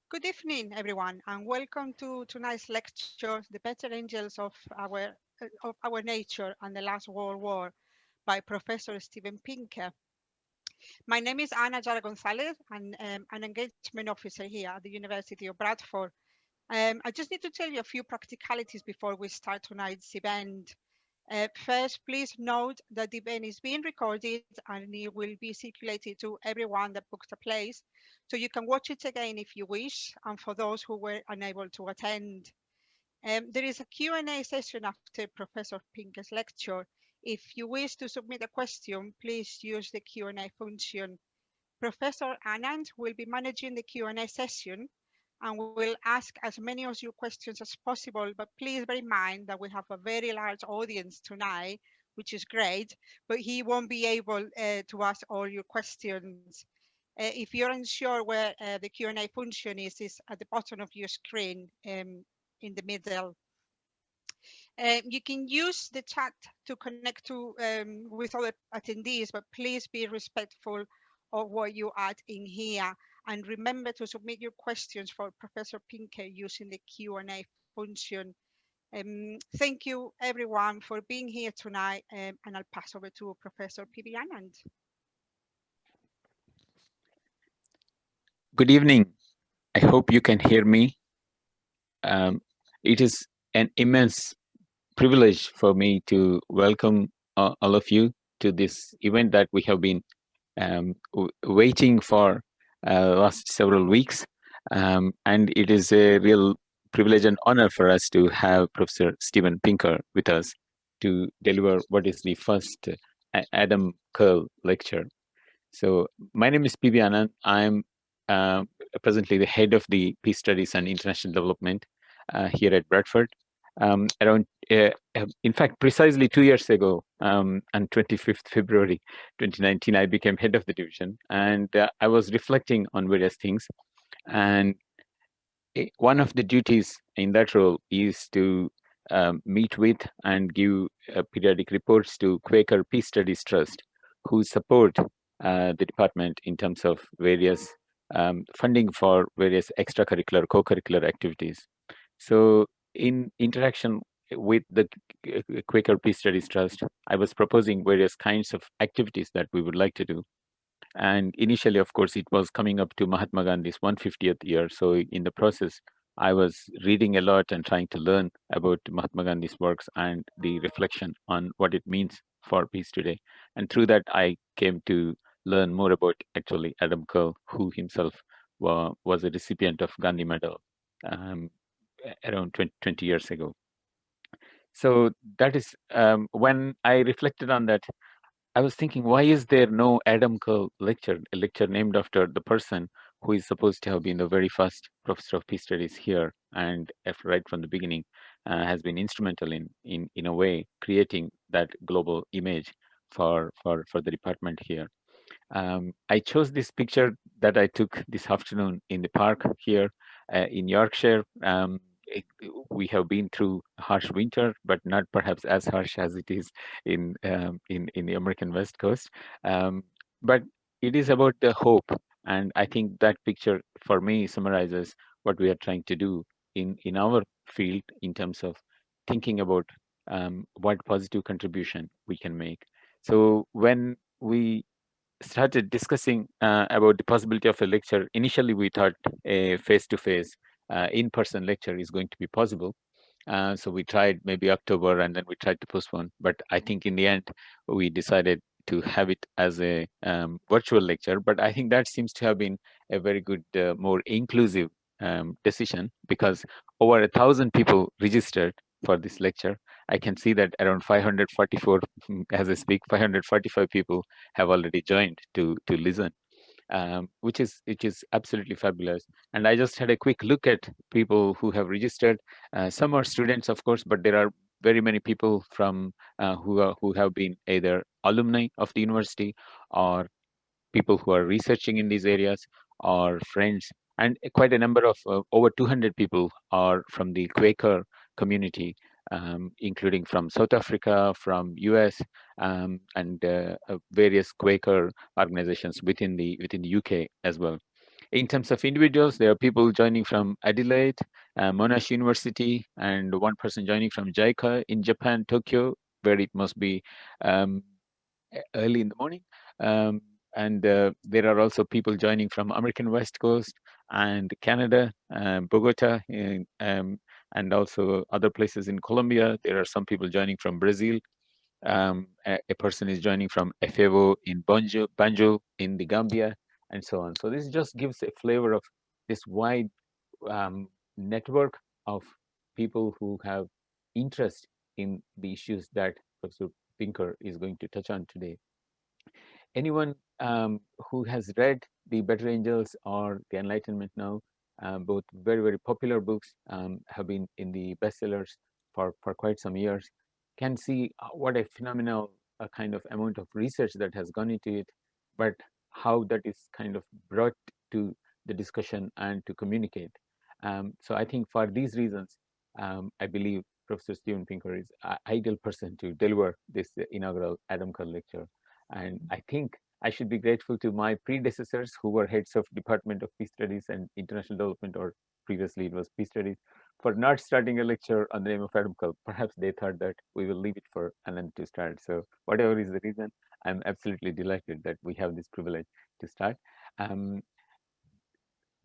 Good evening, everyone, and welcome to tonight's lecture, "The Better Angels of Our Nature and the Last World War" by Professor Steven Pinker. My name is Ana Jara Gonzalez, and an engagement officer here at the University of Bradford. I just need to tell you a few practicalities before we start tonight's event. First, please note that the event is being recorded and it will be circulated to everyone that books a place. So you can watch it again if you wish, and for those who were unable to attend. There is a Q&A session after Professor Pinker's lecture. If you wish to submit a question, please use the Q&A function. Professor Anand will be managing the Q&A session and will ask as many of your questions as possible, but please bear in mind that we have a very large audience tonight, which is great, but he won't be able to ask all your questions. If you're unsure where the Q&A function is at the bottom of your screen in the middle. You can use the chat to connect with other attendees, but please be respectful of what you add in here. And remember to submit your questions for Professor Pinker using the Q&A function. Thank you everyone for being here tonight, and I'll pass over to Professor P.B. Anand. Good evening. I hope you can hear me. It is an immense privilege for me to welcome all of you to this event that we have been waiting for last several weeks. And it is a real privilege and honor for us to have Professor Steven Pinker with us to deliver what is the first Adam Curle lecture. So my name is P.B. Anand. I'm presently the head of the Peace Studies and International Development here at Bradford. In fact, precisely 2 years ago, on 25th February 2019, I became head of the division, and I was reflecting on various things. And one of the duties in that role is to meet with and give periodic reports to Quaker Peace Studies Trust, who support the department in terms of various funding for various extracurricular, co-curricular activities. So in interaction with the Quaker Peace Studies Trust, I was proposing various kinds of activities that we would like to do. And initially, of course, it was coming up to Mahatma Gandhi's 150th year. So in the process, I was reading a lot and trying to learn about Mahatma Gandhi's works and the reflection on what it means for peace today. And through that, I came to learn more about actually Adam Curle, who himself was a recipient of Gandhi Medal around 20 years ago. So that is when I reflected on that, I was thinking, why is there no Adam Curle lecture, a lecture named after the person who is supposed to have been the very first professor of peace studies here, and right from the beginning has been instrumental in a way creating that global image for the department here. I chose this picture that I took this afternoon in the park here in Yorkshire. We have been through a harsh winter, but not perhaps as harsh as it is in the American West Coast. But it is about the hope, and I think that picture for me summarizes what we are trying to do in our field in terms of thinking about what positive contribution we can make. So when we started discussing about the possibility of a lecture, initially we thought a face-to-face in-person lecture is going to be possible. So we tried maybe October, and then we tried to postpone. But I think in the end, we decided to have it as a virtual lecture. But I think that seems to have been a very good, more inclusive decision, because over 1,000 people registered for this lecture. I can see that around 544, as I speak, 545 people have already joined to listen, which is absolutely fabulous. And I just had a quick look at people who have registered. Some are students, of course, but there are very many people from who have been either alumni of the university, or people who are researching in these areas, or friends. And quite a number of over 200 people are from the Quaker community, including from South Africa, from US, and various Quaker organizations within the UK as well. In terms of individuals, there are people joining from Adelaide, Monash University, and one person joining from JICA in Japan, Tokyo, where it must be early in the morning. And there are also people joining from American West Coast and Canada, Bogota, and also other places in Colombia. There are some people joining from Brazil. A person is joining from Efevo in Banjul in the Gambia, and so on. So this just gives a flavor of this wide network of people who have interest in the issues that Professor Pinker is going to touch on today. Anyone who has read The Better Angels or The Enlightenment Now, both very, very popular books, have been in the bestsellers for quite some years, can see what a phenomenal kind of amount of research that has gone into it, but how that is kind of brought to the discussion and to communicate. So I think for these reasons, I believe Professor Steven Pinker is an ideal person to deliver this inaugural Adam Curle lecture. And I think I should be grateful to my predecessors who were heads of Department of Peace Studies and International Development, or previously it was Peace Studies, for not starting a lecture on the name of Adam Curle. Perhaps they thought that we will leave it for Anand to start. So whatever is the reason, I'm absolutely delighted that we have this privilege to start.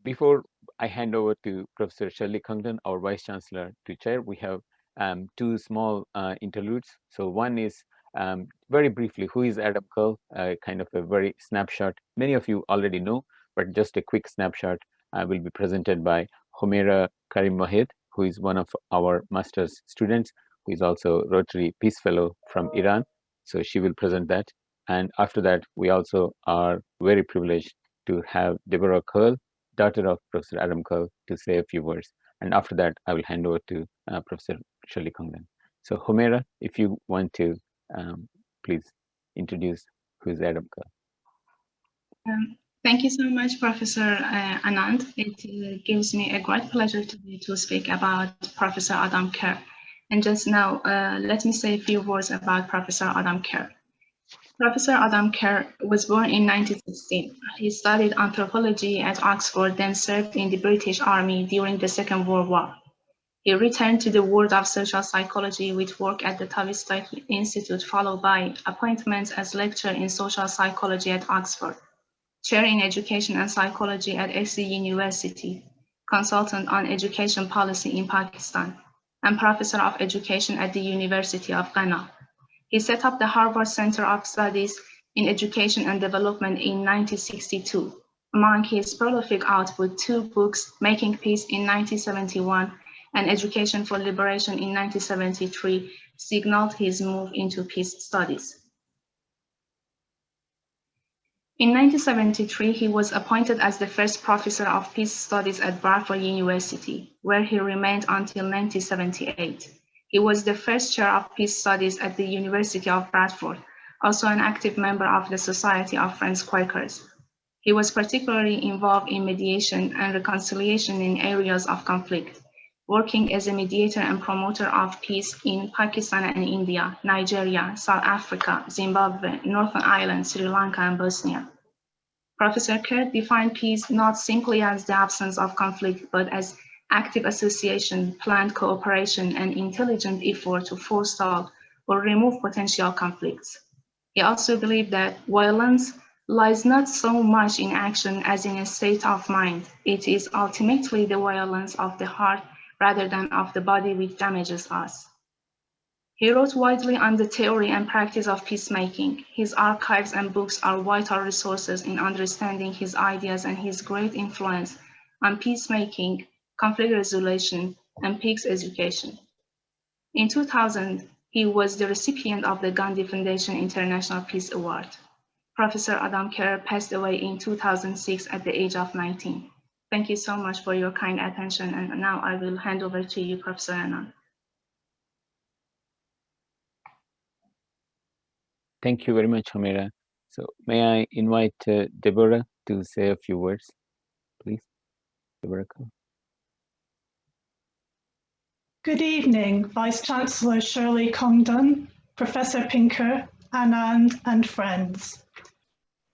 Before I hand over to Professor Shirley Congdon, our Vice Chancellor, to chair, we have two small interludes. So one is very briefly, who is Adam Curle? Kind of a very snapshot. Many of you already know, but just a quick snapshot will be presented by Humaira Karim Wahid, who is one of our master's students, who is also Rotary Peace Fellow from Iran. So she will present that. And after that, we also are very privileged to have Deborah Curle, daughter of Professor Adam Curle, to say a few words. And after that, I will hand over to Professor Shirley Congdon. So Humaira, if you want to please introduce who is Adam Curle. Thank you so much, Professor Anand. It gives me a great pleasure to speak about Professor Adam Curle. And just now, let me say a few words about Professor Adam Curle. Professor Adam Curle was born in 1916. He studied anthropology at Oxford, then served in the British Army during the Second World War. He returned to the world of social psychology with work at the Tavistock Institute, followed by appointments as lecturer in social psychology at Oxford, chair in education and psychology at SC University, consultant on education policy in Pakistan, and professor of education at the University of Ghana. He set up the Harvard Center of Studies in Education and Development in 1962. Among his prolific output, 2 books, Making Peace in 1971 and Education for Liberation in 1973, signaled his move into peace studies. In 1973, he was appointed as the first professor of peace studies at Bradford University, where he remained until 1978. He was the first chair of peace studies at the University of Bradford, also an active member of the Society of Friends Quakers. He was particularly involved in mediation and reconciliation in areas of conflict, working as a mediator and promoter of peace in Pakistan and India, Nigeria, South Africa, Zimbabwe, Northern Ireland, Sri Lanka, and Bosnia. Professor Curle defined peace not simply as the absence of conflict, but as active association, planned cooperation, and intelligent effort to forestall or remove potential conflicts. He also believed that violence lies not so much in action as in a state of mind. It is ultimately the violence of the heart rather than of the body which damages us. He wrote widely on the theory and practice of peacemaking. His archives and books are vital resources in understanding his ideas and his great influence on peacemaking, conflict resolution, and peace education. In 2000, he was the recipient of the Gandhi Foundation International Peace Award. Professor Adam Curle passed away in 2006 at the age of 19. Thank you so much for your kind attention, and now I will hand over to you, Professor Anand. Thank you very much, Humaira. So may I invite Deborah to say a few words, please? Deborah. Good evening, Vice Chancellor Shirley Congdon, Professor Pinker, Anand, and friends.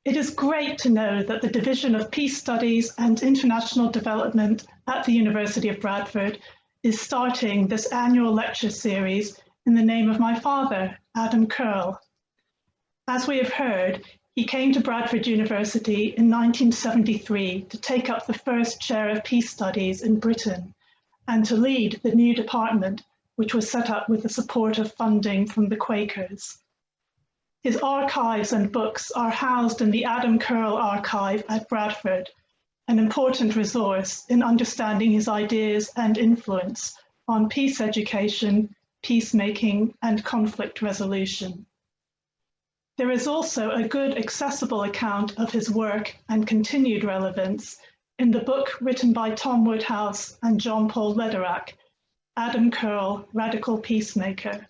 It is great to know that the Division of Peace Studies and International Development at the University of Bradford is starting this annual lecture series in the name of my father, Adam Curle. As we have heard, he came to Bradford University in 1973 to take up the first chair of peace studies in Britain and to lead the new department, which was set up with the support of funding from the Quakers. His archives and books are housed in the Adam Curle Archive at Bradford, an important resource in understanding his ideas and influence on peace education, peacemaking, and conflict resolution. There is also a good accessible account of his work and continued relevance in the book written by Tom Woodhouse and John Paul Lederach, Adam Curle, Radical Peacemaker,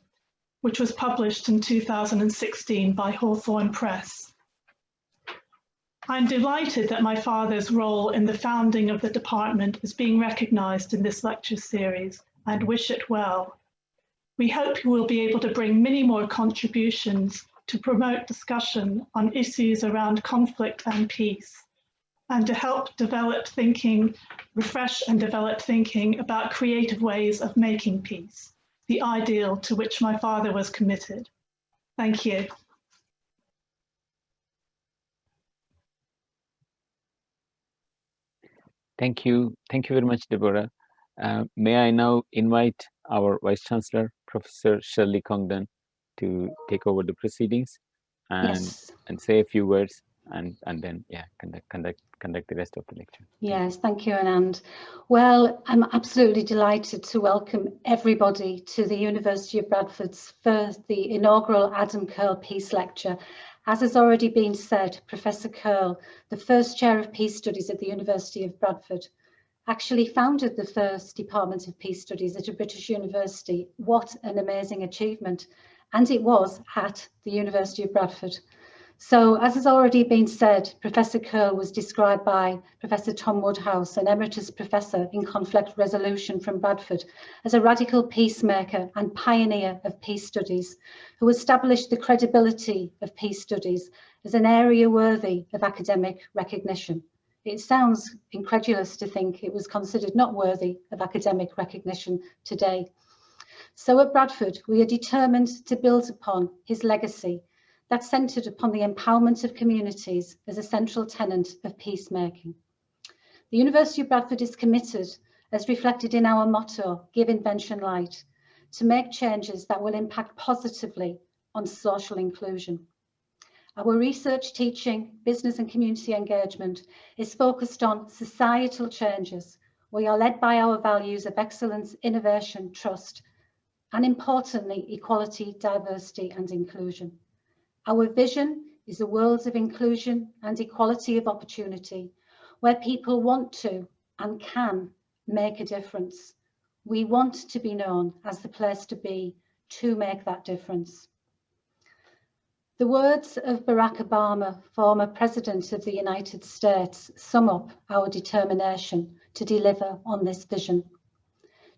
which was published in 2016 by Hawthorne Press. I'm delighted that my father's role in the founding of the department is being recognised in this lecture series and wish it well. We hope he will be able to bring many more contributions to promote discussion on issues around conflict and peace, and to help develop thinking, refresh and develop thinking about creative ways of making peace, the ideal to which my father was committed. Thank you. Thank you. Thank you very much, Deborah. May I now invite our Vice Chancellor, Professor Shirley Congdon, to take over the proceedings and say a few words and then conduct the rest of the lecture. Yes, thank you, Anand. Well, I'm absolutely delighted to welcome everybody to the University of Bradford's the inaugural Adam Curle Peace Lecture. As has already been said, Professor Curle, the first chair of Peace Studies at the University of Bradford, actually founded the first Department of Peace Studies at a British university. What an amazing achievement. And it was at the University of Bradford. So, as has already been said, Professor Curle was described by Professor Tom Woodhouse, an emeritus professor in conflict resolution from Bradford, as a radical peacemaker and pioneer of peace studies, who established the credibility of peace studies as an area worthy of academic recognition. It sounds incredulous to think it was considered not worthy of academic recognition today. So at Bradford, we are determined to build upon his legacy that centred upon the empowerment of communities as a central tenet of peacemaking. The University of Bradford is committed, as reflected in our motto, Give Invention Light, to make changes that will impact positively on social inclusion. Our research, teaching, business and community engagement is focused on societal changes. We are led by our values of excellence, innovation, trust, and importantly, equality, diversity and inclusion. Our vision is a world of inclusion and equality of opportunity, where people want to and can make a difference. We want to be known as the place to be to make that difference. The words of Barack Obama, former President of the United States, sum up our determination to deliver on this vision.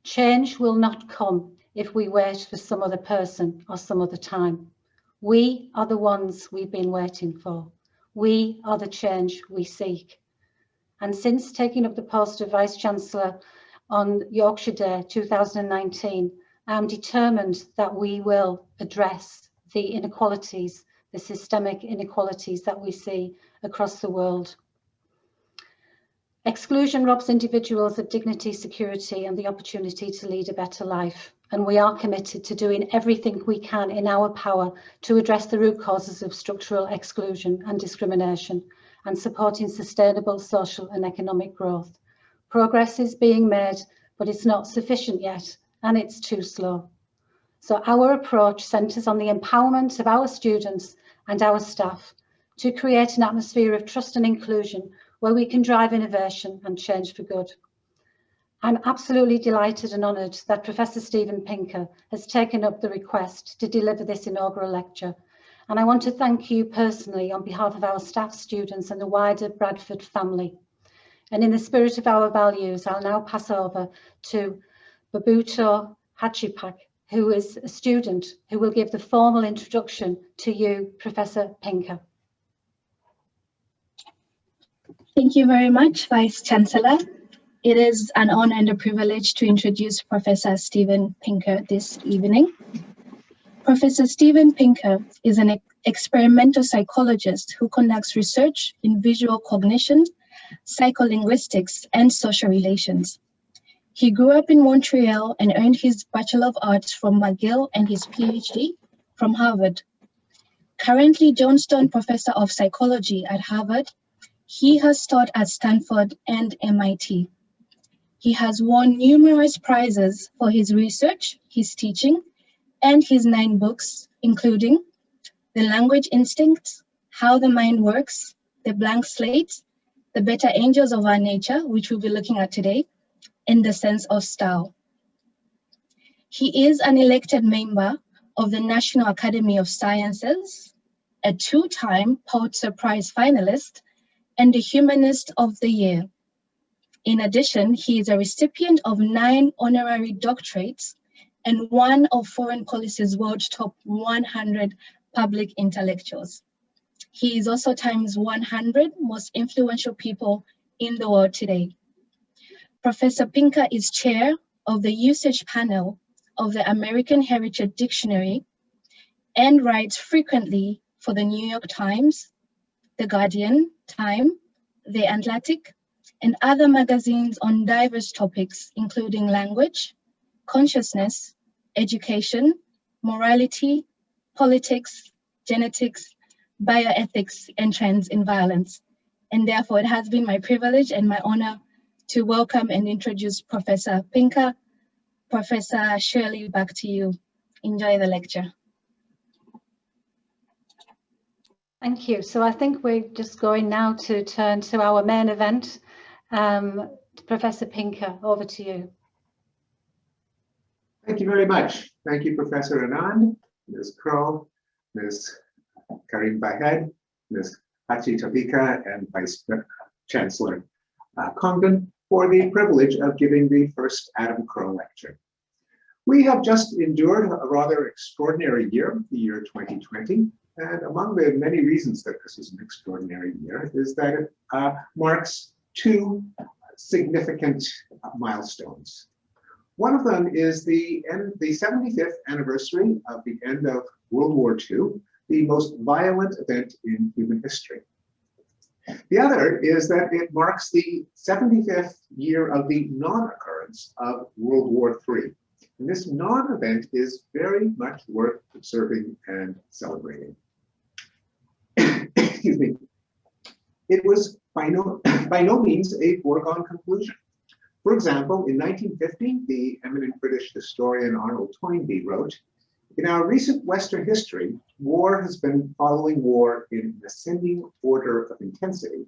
Change will not come if we wait for some other person or some other time. We are the ones we've been waiting for. We are the change we seek. And since taking up the post of Vice Chancellor on Yorkshire Day 2019, I am determined that we will address the inequalities, the systemic inequalities that we see across the world. Exclusion robs individuals of dignity, security, and the opportunity to lead a better life. And we are committed to doing everything we can in our power to address the root causes of structural exclusion and discrimination and supporting sustainable social and economic growth. Progress is being made, but it's not sufficient yet, and it's too slow. So our approach centres on the empowerment of our students and our staff to create an atmosphere of trust and inclusion where we can drive innovation and change for good. I'm absolutely delighted and honoured that Professor Steven Pinker has taken up the request to deliver this inaugural lecture. And I want to thank you personally on behalf of our staff, students and the wider Bradford family. And in the spirit of our values, I'll now pass over to Babuto Hachipak, who is a student who will give the formal introduction to you, Professor Pinker. Thank you very much, Vice Chancellor. It is an honor and a privilege to introduce Professor Steven Pinker this evening. Professor Steven Pinker is an experimental psychologist who conducts research in visual cognition, psycholinguistics, and social relations. He grew up in Montreal and earned his Bachelor of Arts from McGill and his PhD from Harvard. Currently Johnstone Professor of Psychology at Harvard, he has taught at Stanford and MIT. He has won numerous prizes for his research, his teaching, and his 9 books, including The Language Instincts, How the Mind Works, The Blank Slate, The Better Angels of Our Nature, which we'll be looking at today, and The Sense of Style. He is an elected member of the National Academy of Sciences, a 2-time Pulitzer Prize finalist, and the Humanist of the Year. In addition, he is a recipient of 9 honorary doctorates and one of Foreign Policy's World Top 100 Public Intellectuals. He is also Time's 100 Most Influential People in the World today. Professor Pinker is chair of the usage panel of the American Heritage Dictionary and writes frequently for the New York Times, The Guardian, Time, The Atlantic, and other magazines on diverse topics, including language, consciousness, education, morality, politics, genetics, bioethics, and trends in violence. And therefore, it has been my privilege and my honor to welcome and introduce Professor Pinker. Professor Shirley, back to you. Enjoy the lecture. Thank you. So I think we're just going now to turn to our main event. Professor Pinker, over to you. Thank you very much. Thank you, Professor Anand, Ms. Curle, Ms. Karim Bahed, Ms. Hachi Tabika, and Vice Chancellor Congdon for the privilege of giving the first Adam Curle lecture. We have just endured a rather extraordinary year, the year 2020, and among the many reasons that this is an extraordinary year is that it marks 2 significant milestones. One of them is the 75th anniversary of the end of World War II, the most violent event in human history. The other is that it marks the 75th year of the non-occurrence of World War III. And this non-event is very much worth observing and celebrating. Excuse me. It was by no means a foregone conclusion. For example, in 1950, the eminent British historian Arnold Toynbee wrote, "In our recent Western history, war has been following war in an ascending order of intensity.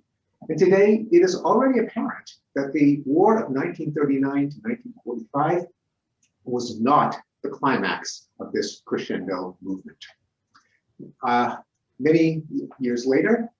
And today, it is already apparent that the war of 1939 to 1945 was not the climax of this crescendo movement." Many years later,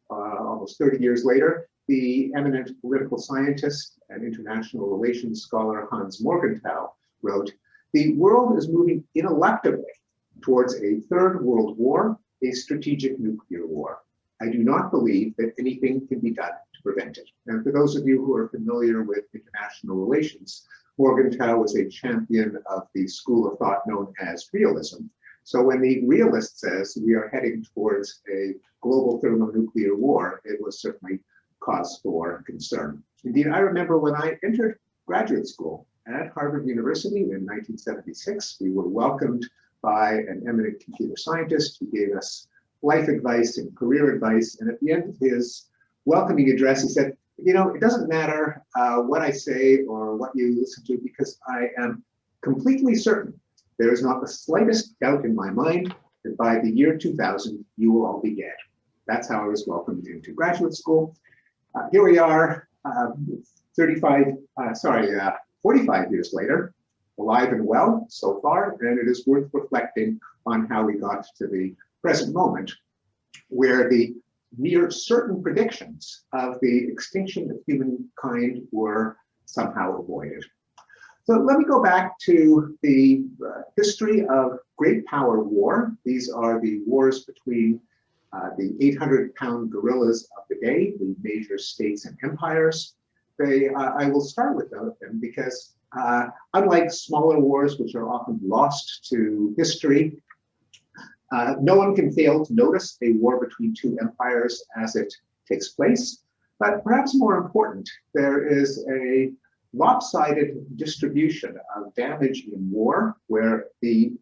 almost 30 years later, the eminent political scientist and international relations scholar Hans Morgenthau wrote, "The world is moving ineluctably towards a 3rd World War, a strategic nuclear war. I do not believe that anything can be done to prevent it." And for those of you who are familiar with international relations, Morgenthau was a champion of the school of thought known as realism. So when the realist says we are heading towards a global thermonuclear war, it was certainly cause for concern. Indeed, I remember when I entered graduate school at Harvard University in 1976, we were welcomed by an eminent computer scientist who gave us life advice and career advice. And at the end of his welcoming address, he said, "You know, it doesn't matter what I say or what you listen to, because I am completely certain there is not the slightest doubt in my mind that by the year 2000, you will all be dead." That's how I was welcomed into graduate school. Here we are, 45 years later, alive and well so far, and it is worth reflecting on how we got to the present moment, where the near certain predictions of the extinction of humankind were somehow avoided. So let me go back to the history of great power war. These are the wars between the 800-pound gorillas of the day, the major states and empires. I will start with them because unlike smaller wars, which are often lost to history, no one can fail to notice a war between two empires as it takes place. But perhaps more important, there is a lopsided distribution of damage in war, where the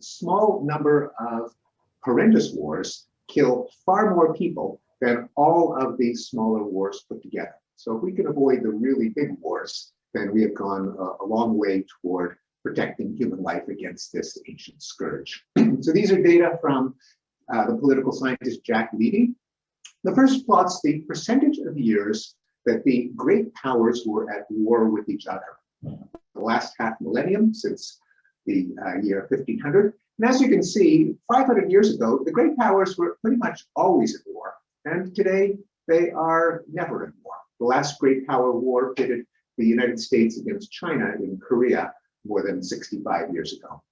small number of horrendous wars kill far more people than all of these smaller wars put together. So if we can avoid the really big wars, then we have gone a long way toward protecting human life against this ancient scourge. So these are data from the political scientist Jack Levy. The first plots the percentage of years that the great powers were at war with each other. The last half millennium, since the year 1500. And as you can see, 500 years ago, the great powers were pretty much always at war. And today, they are never at war. The last great power war pitted the United States against China in Korea more than 65 years ago.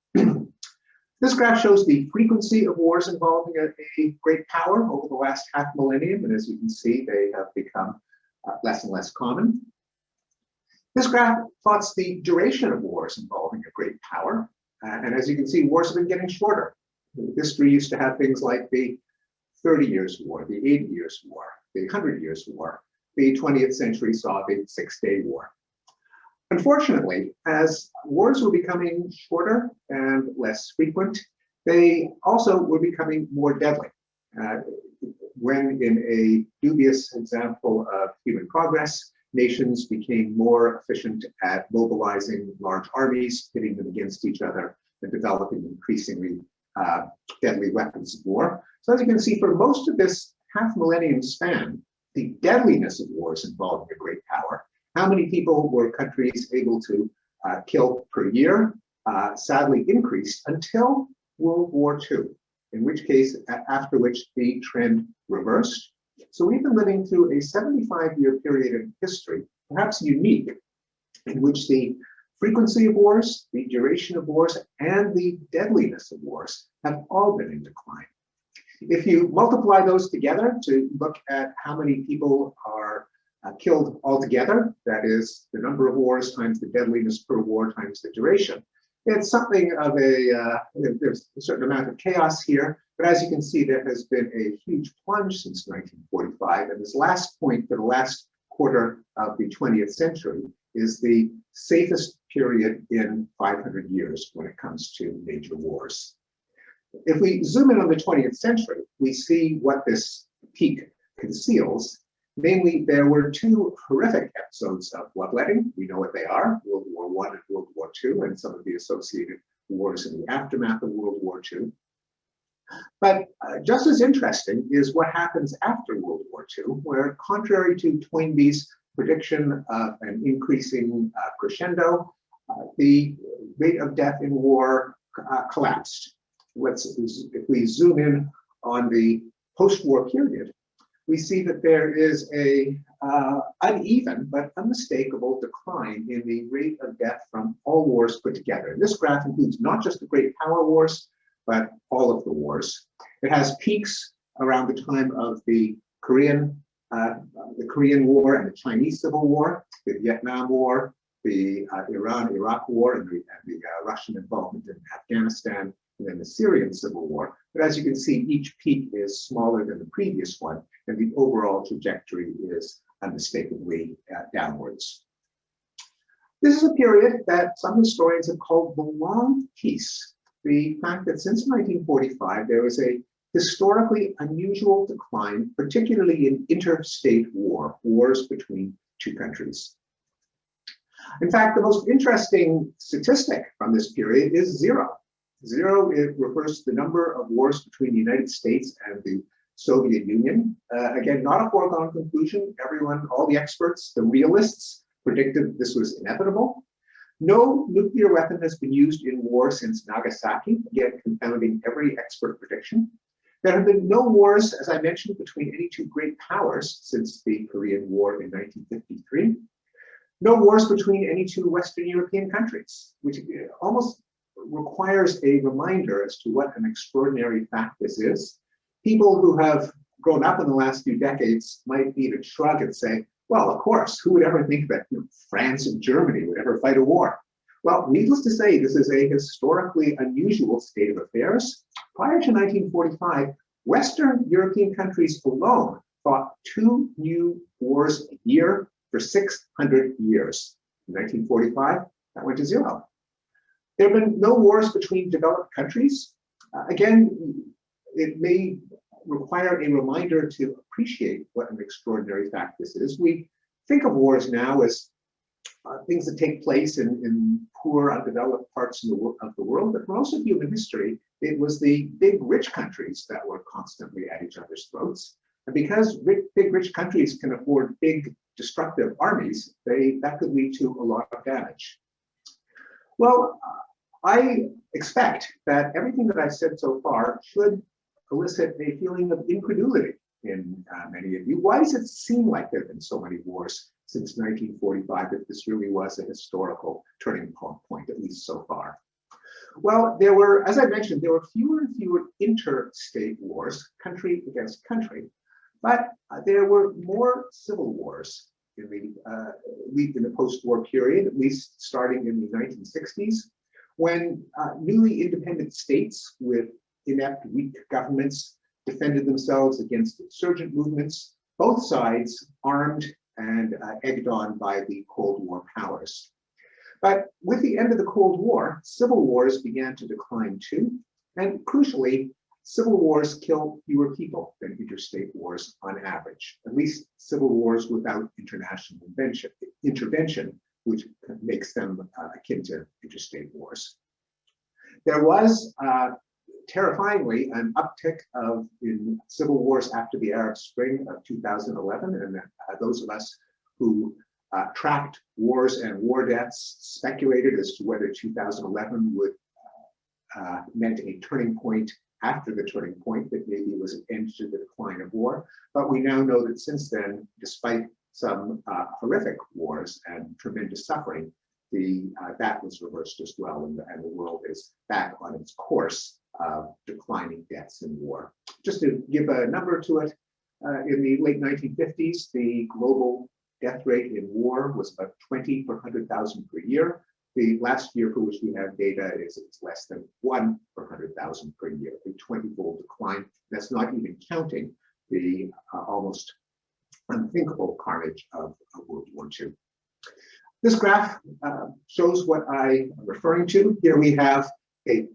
This graph shows the frequency of wars involving a great power over the last half millennium. And as you can see, they have become less and less common. This graph plots the duration of wars involving a great power. And as you can see, wars have been getting shorter. History used to have things like the 30 Years' War, the 80 Years' War, the 100 Years' War. The 20th century saw the Six-Day War. Unfortunately, as wars were becoming shorter and less frequent, they also were becoming more deadly. When in a dubious example of human progress, nations became more efficient at mobilizing large armies, pitting them against each other, and developing increasingly deadly weapons of war. So as you can see, for most of this half millennium span, the deadliness of wars involving a great power, how many people were countries able to kill per year, sadly increased until World War II, in which case, after which the trend reversed. So we've been living through a 75-year period in history, perhaps unique, in which the frequency of wars, the duration of wars, and the deadliness of wars have all been in decline. If you multiply those together to look at how many people are killed altogether, that is the number of wars times the deadliness per war times the duration, it's something of there's a certain amount of chaos here, but as you can see, there has been a huge plunge since 1945, and this last point for the last quarter of the 20th century is the safest period in 500 years when it comes to major wars. If we zoom in on the 20th century, we see what this peak conceals. Namely, there were two horrific episodes of bloodletting. We know what they are, World War I and World War II, and some of the associated wars in the aftermath of World War II. But just as interesting is what happens after World War II, where contrary to Toynbee's prediction of an increasing crescendo, the rate of death in war collapsed. If we zoom in on the post-war period, we see that there is a uneven but unmistakable decline in the rate of death from all wars put together. And this graph includes not just the great power wars, but all of the wars. It has peaks around the time of the Korean War and the Chinese Civil War, the Vietnam War, the Iran-Iraq War, and the Russian involvement in Afghanistan, and then the Syrian Civil War. But as you can see, each peak is smaller than the previous one, and the overall trajectory is unmistakably downwards. This is a period that some historians have called the long peace. The fact that since 1945, there was a historically unusual decline, particularly in interstate wars between two countries. In fact, the most interesting statistic from this period is zero. Zero, it refers to the number of wars between the United States and the Soviet Union. Again, not a foregone conclusion. Everyone, all the experts, the realists, predicted this was inevitable. No nuclear weapon has been used in war since Nagasaki, again, confounding every expert prediction. There have been no wars, as I mentioned, between any two great powers since the Korean War in 1953. No wars between any two Western European countries, which almost requires a reminder as to what an extraordinary fact this is. People who have grown up in the last few decades might even shrug and say, well, of course, who would ever think that France and Germany would ever fight a war? Well, needless to say, this is a historically unusual state of affairs. Prior to 1945, Western European countries alone fought 2 new wars a year for 600 years. In 1945, that went to 0. There have been no wars between developed countries. Again, it may require a reminder to appreciate what an extraordinary fact this is. We think of wars now as things that take place in poor, undeveloped parts of the world, but for most of human history, it was the big, rich countries that were constantly at each other's throats. And because big, rich countries can afford big, destructive armies, that could lead to a lot of damage. Well, I expect that everything that I've said so far should elicit a feeling of incredulity in many of you. Why does it seem like there have been so many wars since 1945 if this really was a historical turning point, at least so far? Well, there were, as I mentioned, there were fewer and fewer interstate wars, country against country, but there were more civil wars in the post-war period, at least starting in the 1960s, when newly independent states with inept, weak governments defended themselves against insurgent movements, both sides armed and egged on by the Cold War powers. But with the end of the Cold War, civil wars began to decline too, and crucially, civil wars kill fewer people than interstate wars on average, at least civil wars without international intervention, which makes them akin to interstate wars. There was terrifyingly an uptick in civil wars after the Arab Spring of 2011, and those of us who tracked wars and war deaths speculated as to whether 2011 would meant a turning point after the turning point, that maybe it was an end to the decline of war. But we now know that since then, despite some horrific wars and tremendous suffering, that was reversed as well, and the world is back on its course of declining deaths in war. Just to give a number to it, in the late 1950s, the global death rate in war was about 20 per 100,000 per year. The last year for which we have data is it's less than 1 per 100,000 per year, a 20-fold decline. That's not even counting the almost unthinkable carnage of World War II. This graph shows what I'm referring to. Here we have a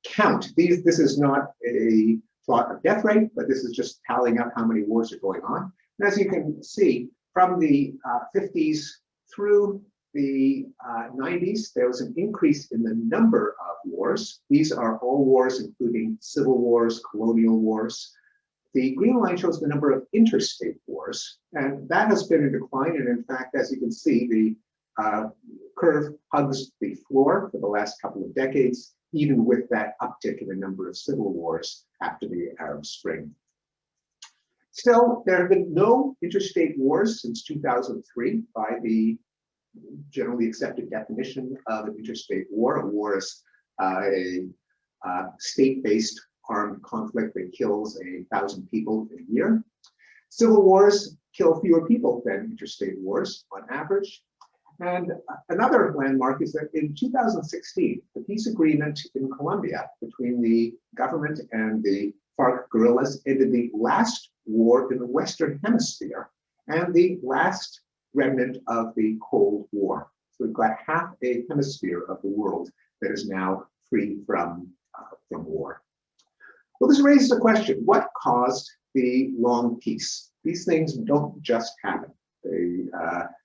count. This is not a plot of death rate, but this is just tallying up how many wars are going on. And as you can see, from the 50s through the 90s, there was an increase in the number of wars. These are all wars, including civil wars, colonial wars. The green line shows the number of interstate wars, and that has been in decline. And in fact, as you can see, the curve hugs the floor for the last couple of decades, even with that uptick in the number of civil wars after the Arab Spring. Still, there have been no interstate wars since 2003 by the generally accepted definition of an interstate war. A war is a state-based armed conflict that kills 1,000 people a year. Civil wars kill fewer people than interstate wars on average. And another landmark is that in 2016, the peace agreement in Colombia between the government and the FARC guerrillas ended the last war in the Western Hemisphere and the last remnant of the Cold War. So we've got half a hemisphere of the world that is now free from war. Well, this raises a question: what caused the long peace? These things don't just happen.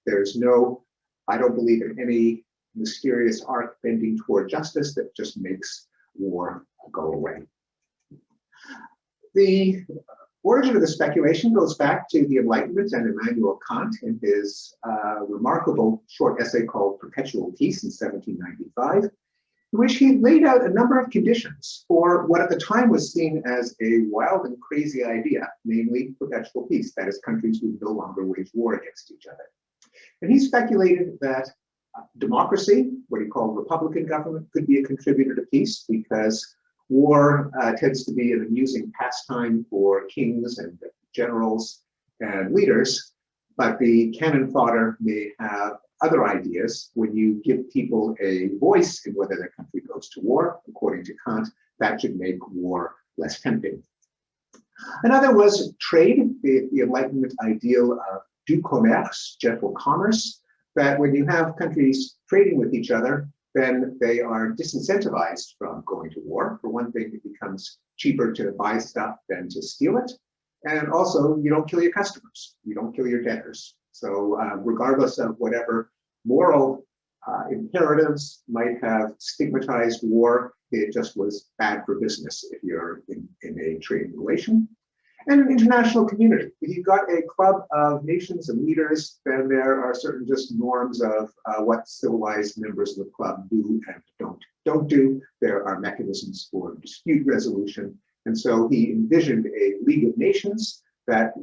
There's no, I don't believe in any mysterious arc bending toward justice that just makes war go away. The origin of the speculation goes back to the Enlightenment and Immanuel Kant in his remarkable short essay called Perpetual Peace in 1795, in which he laid out a number of conditions for what at the time was seen as a wild and crazy idea, namely perpetual peace, that is, countries would no longer wage war against each other. And he speculated that democracy, what he called Republican government, could be a contributor to peace because War tends to be an amusing pastime for kings and generals and leaders, but the cannon fodder may have other ideas. When you give people a voice in whether their country goes to war, according to Kant, that should make war less tempting. Another was trade, the Enlightenment ideal of du commerce, gentle commerce, that when you have countries trading with each other, then they are disincentivized from going to war. For one thing, it becomes cheaper to buy stuff than to steal it. And also, you don't kill your customers, you don't kill your debtors. So regardless of whatever moral imperatives might have stigmatized war, it just was bad for business if you're in a trading relation. And an international community. If you've got a club of nations and leaders, then there are certain just norms of what civilized members of the club do and don't do. There are mechanisms for dispute resolution. And so he envisioned a League of Nations that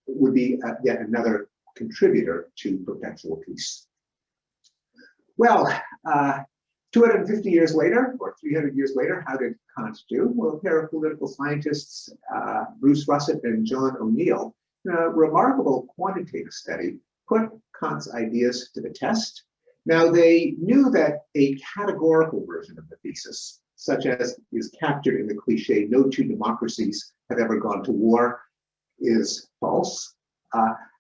would be yet another contributor to perpetual peace. Well, 250 years later, or 300 years later, how did Kant do? Well, a pair of political scientists, Bruce Russett and John O'Neill, in a remarkable quantitative study, put Kant's ideas to the test. Now, they knew that a categorical version of the thesis, such as is captured in the cliche, no two democracies have ever gone to war, is false.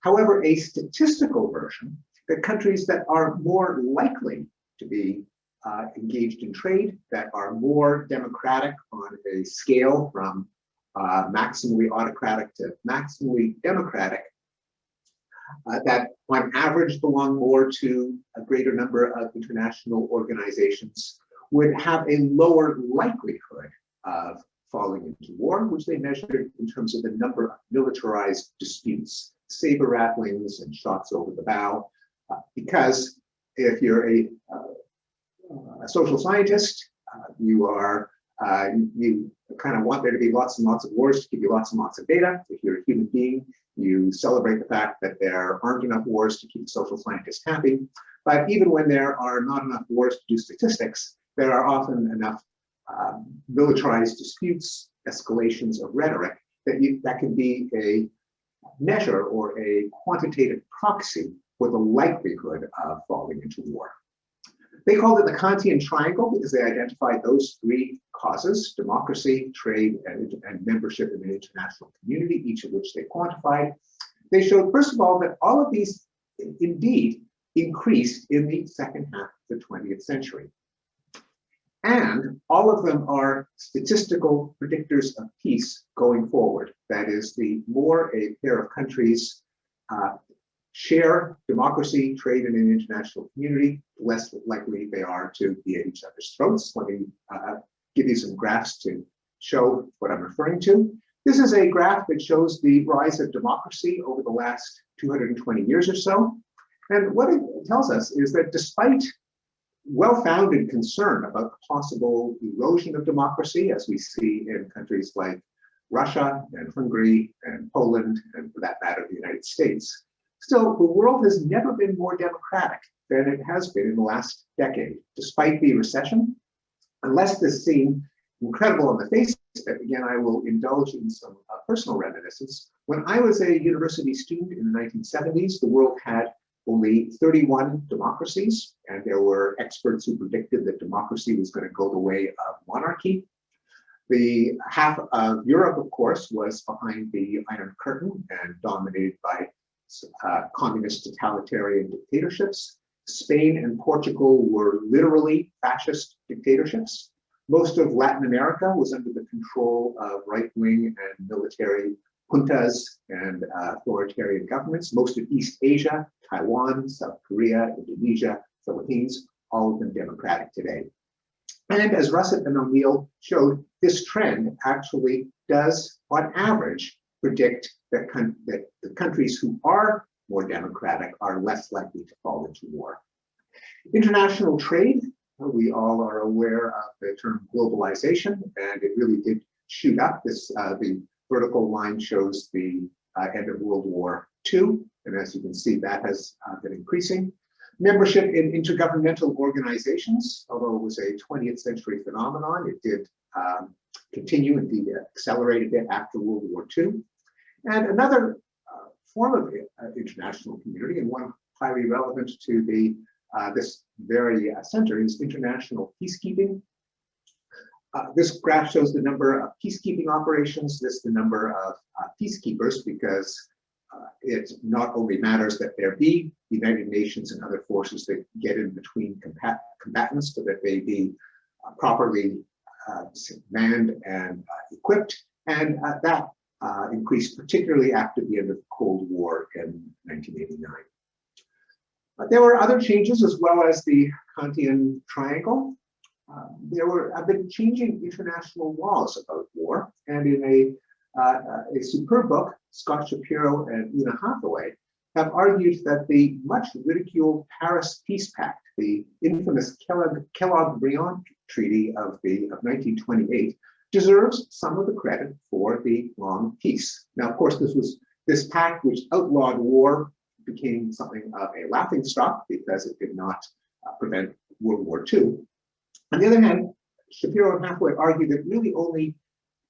However, a statistical version, that countries that are more likely to be engaged in trade, that are more democratic on a scale from maximally autocratic to maximally democratic, that on average belong more to a greater number of international organizations, would have a lower likelihood of falling into war, which they measured in terms of the number of militarized disputes, saber rattlings and shots over the bow, because if you're a social scientist, you kind of want there to be lots and lots of wars to give you lots and lots of data. If you're a human being, you celebrate the fact that there aren't enough wars to keep the social scientist happy. But even when there are not enough wars to do statistics, there are often enough militarized disputes, escalations of rhetoric, that can be a measure or a quantitative proxy for the likelihood of falling into war. They called it the Kantian triangle because they identified those three causes: democracy, trade, and membership in an international community, each of which they quantified. They showed, first of all, that all of these indeed increased in the second half of the 20th century. And all of them are statistical predictors of peace going forward. That is, the more a pair of countries share democracy, trade, in an international community, less likely they are to be at each other's throats. Let me give you some graphs to show what I'm referring to. This is a graph that shows the rise of democracy over the last 220 years or so. And what it tells us is that despite well-founded concern about the possible erosion of democracy, as we see in countries like Russia and Hungary and Poland, and for that matter, the United States, still, the world has never been more democratic than it has been in the last decade, despite the recession. Unless this seemed incredible on the face of it, again, I will indulge in some personal reminiscence. When I was a university student in the 1970s, the world had only 31 democracies, and there were experts who predicted that democracy was going to go the way of monarchy. The half of Europe, of course, was behind the Iron Curtain and dominated by communist totalitarian dictatorships. Spain and Portugal were literally fascist dictatorships. Most of Latin America was under the control of right-wing and military juntas and authoritarian governments. Most of East Asia, Taiwan, South Korea, Indonesia, Philippines, all of them democratic today. And as Russett and O'Neill showed, this trend actually does, on average, predict that the countries who are more democratic are less likely to fall into war. International trade, we all are aware of the term globalization, and it really did shoot up. The vertical line shows the end of World War II, and as you can see, that has been increasing. Membership in intergovernmental organizations, although it was a 20th century phenomenon, it did continue, indeed accelerate a bit after World War II. And another form of international community, and one highly relevant to this very center, is international peacekeeping. This graph shows the number of peacekeeping operations, this the number of peacekeepers, because it not only matters that there be United Nations and other forces that get in between combatants, but that they be properly manned and equipped, and that increased particularly after the end of the Cold War in 1989. But there were other changes as well as the Kantian Triangle. There have been changing international laws about war, and in a superb book, Scott Shapiro and Una Hathaway have argued that the much ridiculed Paris Peace Pact, the infamous Kellogg-Briand Treaty of 1928, deserves some of the credit for the long peace. Now, of course, this pact, which outlawed war, became something of a laughingstock because it did not prevent World War II. On the other hand, Shapiro and Hathaway argue that it really only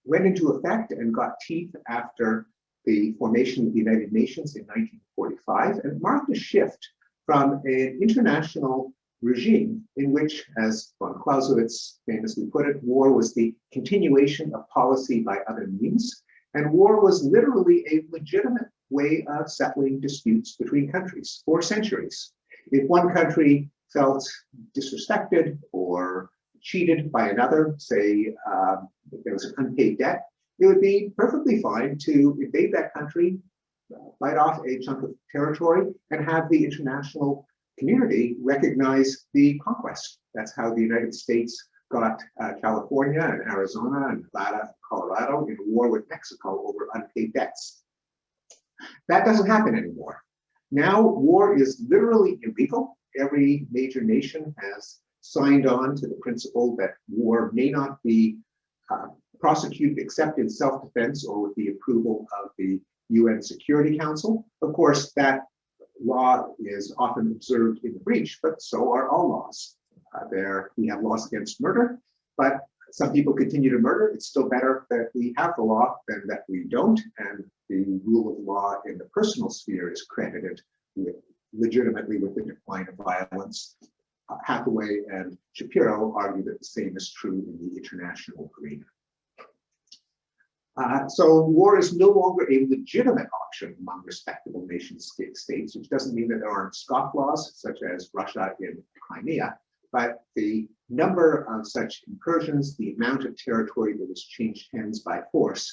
went into effect and got teeth after the formation of the United Nations in 1945, and marked a shift from an international regime in which, as von Clausewitz famously put it, war was the continuation of policy by other means, and war was literally a legitimate way of settling disputes between countries for centuries. If one country felt disrespected or cheated by another, say if there was an unpaid debt, it would be perfectly fine to invade that country, bite off a chunk of territory, and have the international community recognize the conquest. That's how the United States got California and Arizona and Nevada and Colorado in a war with Mexico over unpaid debts. That doesn't happen anymore. Now war is literally illegal. Every major nation has signed on to the principle that war may not be prosecuted except in self-defense or with the approval of the UN Security Council. Of course, that law is often observed in the breach, but so are all laws. We have laws against murder, but some people continue to murder. It's still better that we have the law than that we don't, and the rule of law in the personal sphere is credited legitimately with the decline of violence. Hathaway and Shapiro argue that the same is true in the international arena. So war is no longer a legitimate option among respectable nation states, which doesn't mean that there aren't scofflaws, such as Russia in Crimea, but the number of such incursions, the amount of territory that was changed hands by force,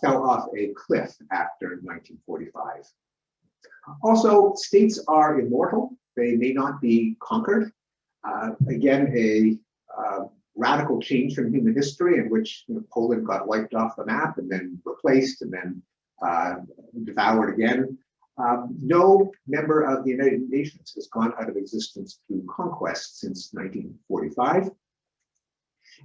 fell off a cliff after 1945. Also, states are immortal. They may not be conquered. Again, a radical change from human history in which Poland got wiped off the map and then replaced and then devoured again. No member of the United Nations has gone out of existence through conquest since 1945.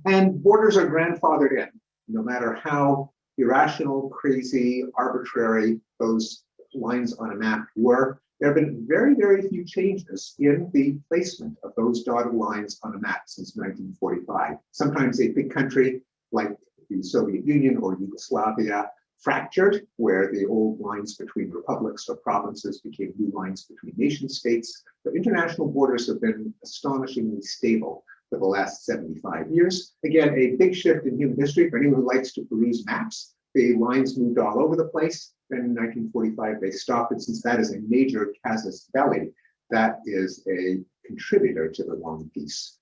And borders are grandfathered in, no matter how irrational, crazy, arbitrary those lines on a map were. There have been very, very few changes in the placement of those dotted lines on a map since 1945. Sometimes a big country like the Soviet Union or Yugoslavia fractured, where the old lines between republics or provinces became new lines between nation states. But international borders have been astonishingly stable for the last 75 years. Again, a big shift in human history. For anyone who likes to peruse maps, the lines moved all over the place. Then in 1945, they stopped. And since that is a major casus belli, that is a contributor to the long peace.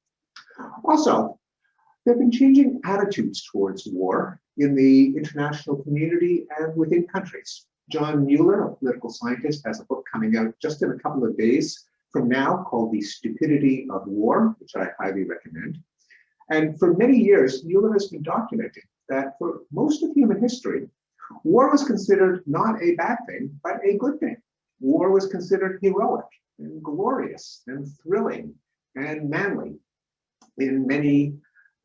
Also, there have been changing attitudes towards war in the international community and within countries. John Mueller, a political scientist, has a book coming out just in a couple of days from now called The Stupidity of War, which I highly recommend. And for many years, Mueller has been documenting that for most of human history, war was considered not a bad thing, but a good thing. War was considered heroic and glorious and thrilling and manly. In many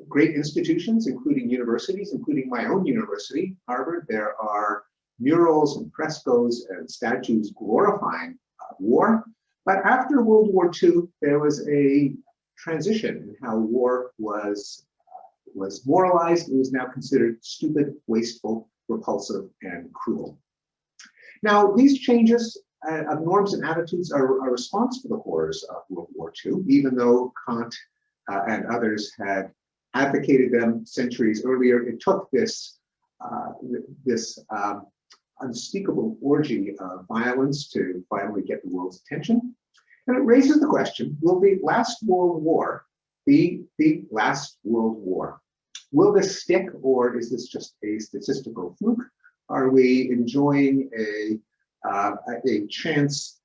great institutions, including universities, including my own university, Harvard, there are murals and frescoes and statues glorifying war. But after World War II, there was a transition in how war was was moralized, it was now considered stupid, wasteful, repulsive, and cruel. Now, these changes of norms and attitudes are a response to the horrors of World War II, even though Kant and others had advocated them centuries earlier. It took this unspeakable orgy of violence to finally get the world's attention. And it raises the question, will the last World War be the last World War? Will this stick, or is this just a statistical fluke? Are we enjoying a chance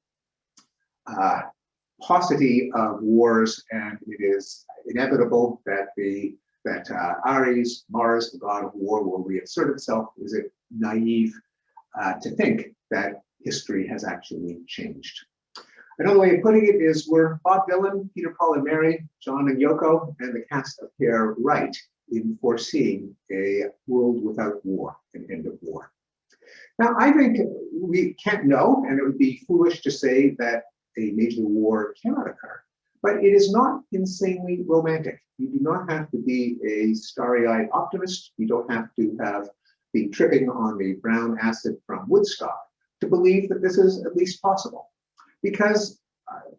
paucity of wars, and it is inevitable that Ares, Mars, the god of war, will reassert itself? Is it naive to think that history has actually changed? Another way of putting it is, were Bob Dylan, Peter, Paul, and Mary, John and Yoko, and the cast of Hair right in foreseeing a world without war, an end of war? Now, I think we can't know, and it would be foolish to say that a major war cannot occur, but it is not insanely romantic. You do not have to be a starry-eyed optimist. You don't have to be tripping on the brown acid from Woodstock to believe that this is at least possible. Because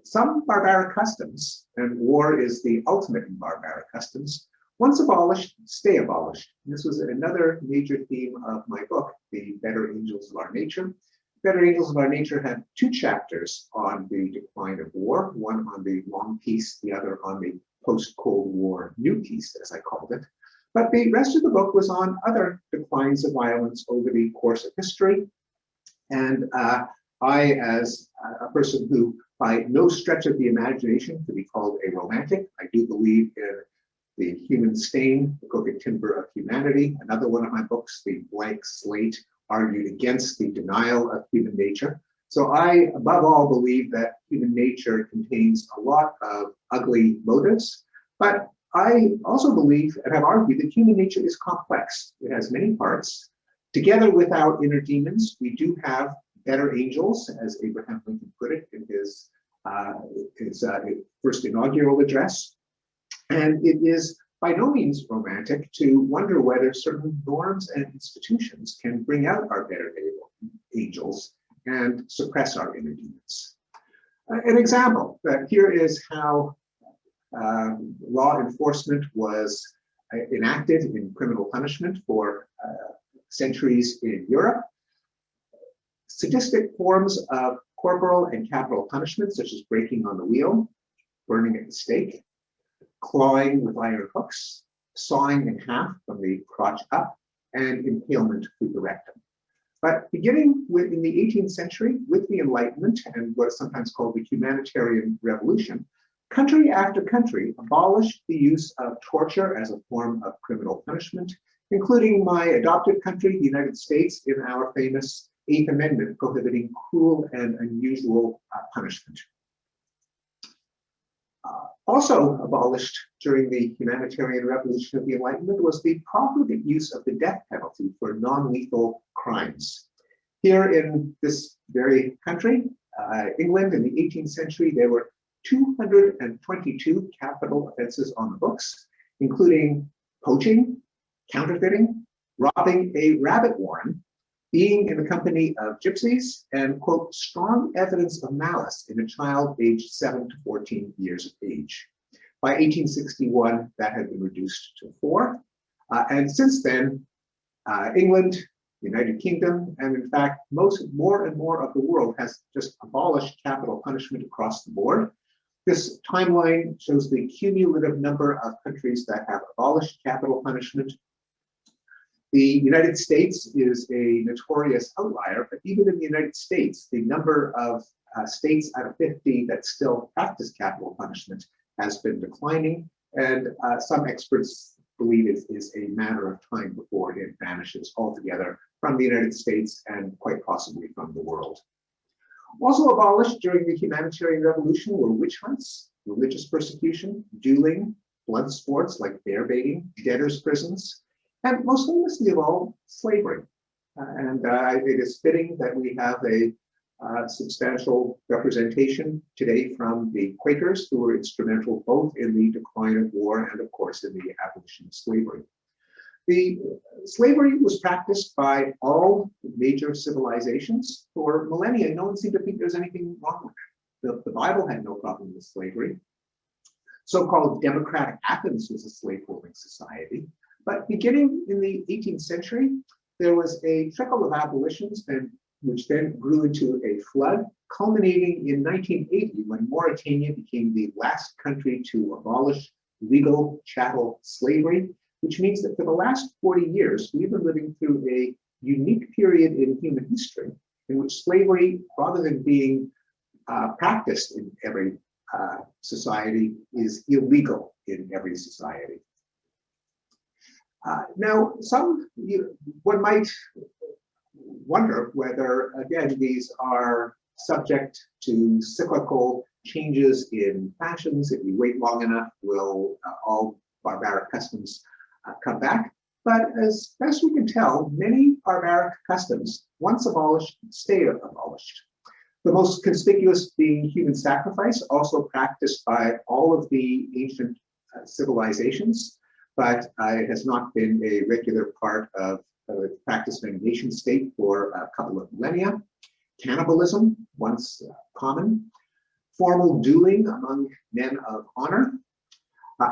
some barbaric customs, and war is the ultimate in barbaric customs, once abolished, stay abolished. And this was another major theme of my book, The Better Angels of Our Nature. Better Angels of Our Nature had 2 chapters on the decline of war, one on the long peace, the other on the post-Cold War new peace, as I called it. But the rest of the book was on other declines of violence over the course of history. And I, as a person who by no stretch of the imagination could be called a romantic, I do believe in the human stain, the crooked timber of humanity. Another one of my books, The Blank Slate, argued against the denial of human nature. So I, above all, believe that human nature contains a lot of ugly motives, but I also believe and have argued that human nature is complex. It has many parts. Together with our inner demons, we do have better angels, as Abraham Lincoln put it in his first inaugural address. And it is by no means romantic to wonder whether certain norms and institutions can bring out our better angels and suppress our inner demons. An example, here is how law enforcement was enacted in criminal punishment for centuries in Europe. Sadistic forms of corporal and capital punishment, such as breaking on the wheel, burning at the stake, clawing with iron hooks, sawing in half from the crotch up, and impalement through the rectum. But beginning in the 18th century, with the Enlightenment and what is sometimes called the humanitarian revolution, country after country abolished the use of torture as a form of criminal punishment, including my adopted country, the United States, in our famous 8th Amendment prohibiting cruel and unusual punishment. Also abolished during the humanitarian revolution of the Enlightenment was the profligate use of the death penalty for non-lethal crimes. Here in this very country, England, in the 18th century, there were 222 capital offenses on the books, including poaching, counterfeiting, robbing a rabbit warren, being in the company of gypsies, and, quote, strong evidence of malice in a child aged 7 to 14 years of age. By 1861, that had been reduced to 4. And since then, England, United Kingdom, and in fact, more and more of the world has just abolished capital punishment across the board. This timeline shows the cumulative number of countries that have abolished capital punishment. The United States is a notorious outlier, but even in the United States, the number of states out of 50 that still practice capital punishment has been declining, and some experts believe it is a matter of time before it vanishes altogether from the United States and quite possibly from the world. Also abolished during the humanitarian revolution were witch hunts, religious persecution, dueling, blood sports like bear baiting, debtors' prisons, and most famously of all, slavery. It is fitting that we have a substantial representation today from the Quakers, who were instrumental both in the decline of war and, of course, in the abolition of slavery. The slavery was practiced by all major civilizations for millennia. No one seemed to think there's anything wrong with it. The Bible had no problem with slavery. So-called democratic Athens was a slaveholding society. But beginning in the 18th century, there was a trickle of abolitions, which then grew into a flood, culminating in 1980 when Mauritania became the last country to abolish legal chattel slavery, which means that for the last 40 years, we've been living through a unique period in human history in which slavery, rather than being practiced in every society, is illegal in every society. Now, one might wonder whether, again, these are subject to cyclical changes in fashions. If we wait long enough, will all barbaric customs come back? But as best we can tell, many barbaric customs, once abolished, stay abolished. The most conspicuous being human sacrifice, also practiced by all of the ancient civilizations, but it has not been a regular part of practice in a nation state for a couple of millennia. Cannibalism, once common. Formal dueling among men of honor.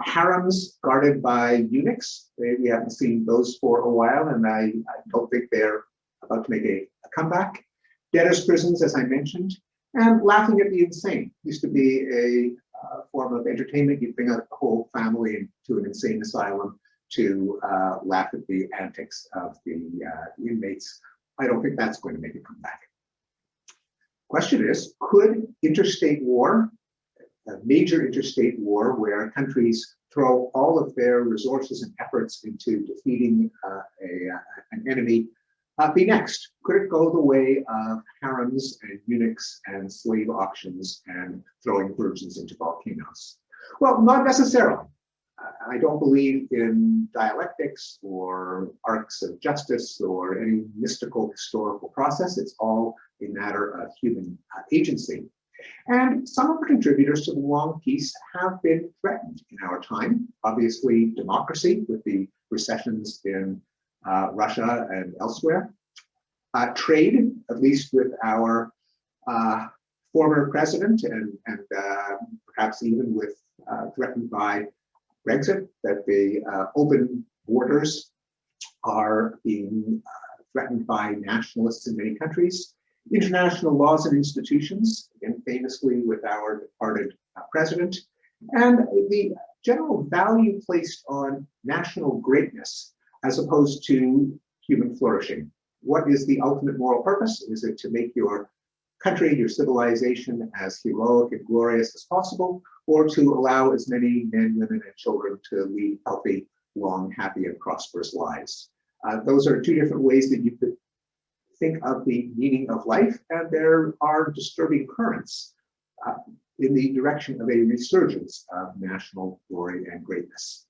Harems guarded by eunuchs. We haven't seen those for a while, and I don't think they're about to make a comeback. Debtors' prisons, as I mentioned, and laughing at the insane. Used to be a form of entertainment. You'd bring out the whole family to an insane asylum to laugh at the antics of the inmates. I don't think that's going to make a comeback. Question is, could interstate war, a major interstate war where countries throw all of their resources and efforts into defeating an enemy, be next? Could it go the way of harems and eunuchs and slave auctions and throwing virgins into volcanoes? Well, not necessarily. I don't believe in dialectics or arcs of justice or any mystical historical process. It's all a matter of human agency. And some of the contributors to the long peace have been threatened in our time. Obviously, democracy with the recessions in Russia and elsewhere. Trade, at least with our former president, and perhaps even with threatened by Brexit, that the open borders are being threatened by nationalists in many countries. International laws and institutions, again, famously with our departed president, and the general value placed on national greatness as opposed to human flourishing. What is the ultimate moral purpose? Is it to make your country, your civilization, as heroic and glorious as possible, or to allow as many men, women, and children to lead healthy, long, happy, and prosperous lives? Those are two different ways that you could think of the meaning of life, and there are disturbing currents in the direction of a resurgence of national glory and greatness.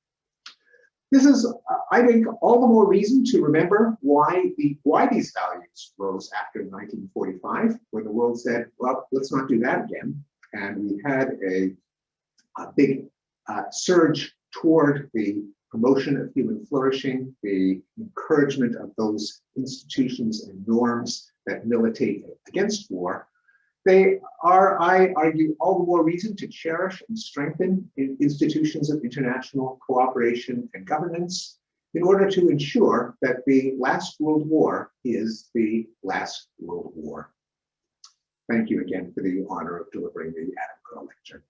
This is, I think, all the more reason to remember why these values rose after 1945, when the world said, well, let's not do that again. And we had a big surge toward the promotion of human flourishing, the encouragement of those institutions and norms that militate against war. They are, I argue, all the more reason to cherish and strengthen institutions of international cooperation and governance in order to ensure that the last World War is the last World War. Thank you again for the honor of delivering the Adam Curle lecture.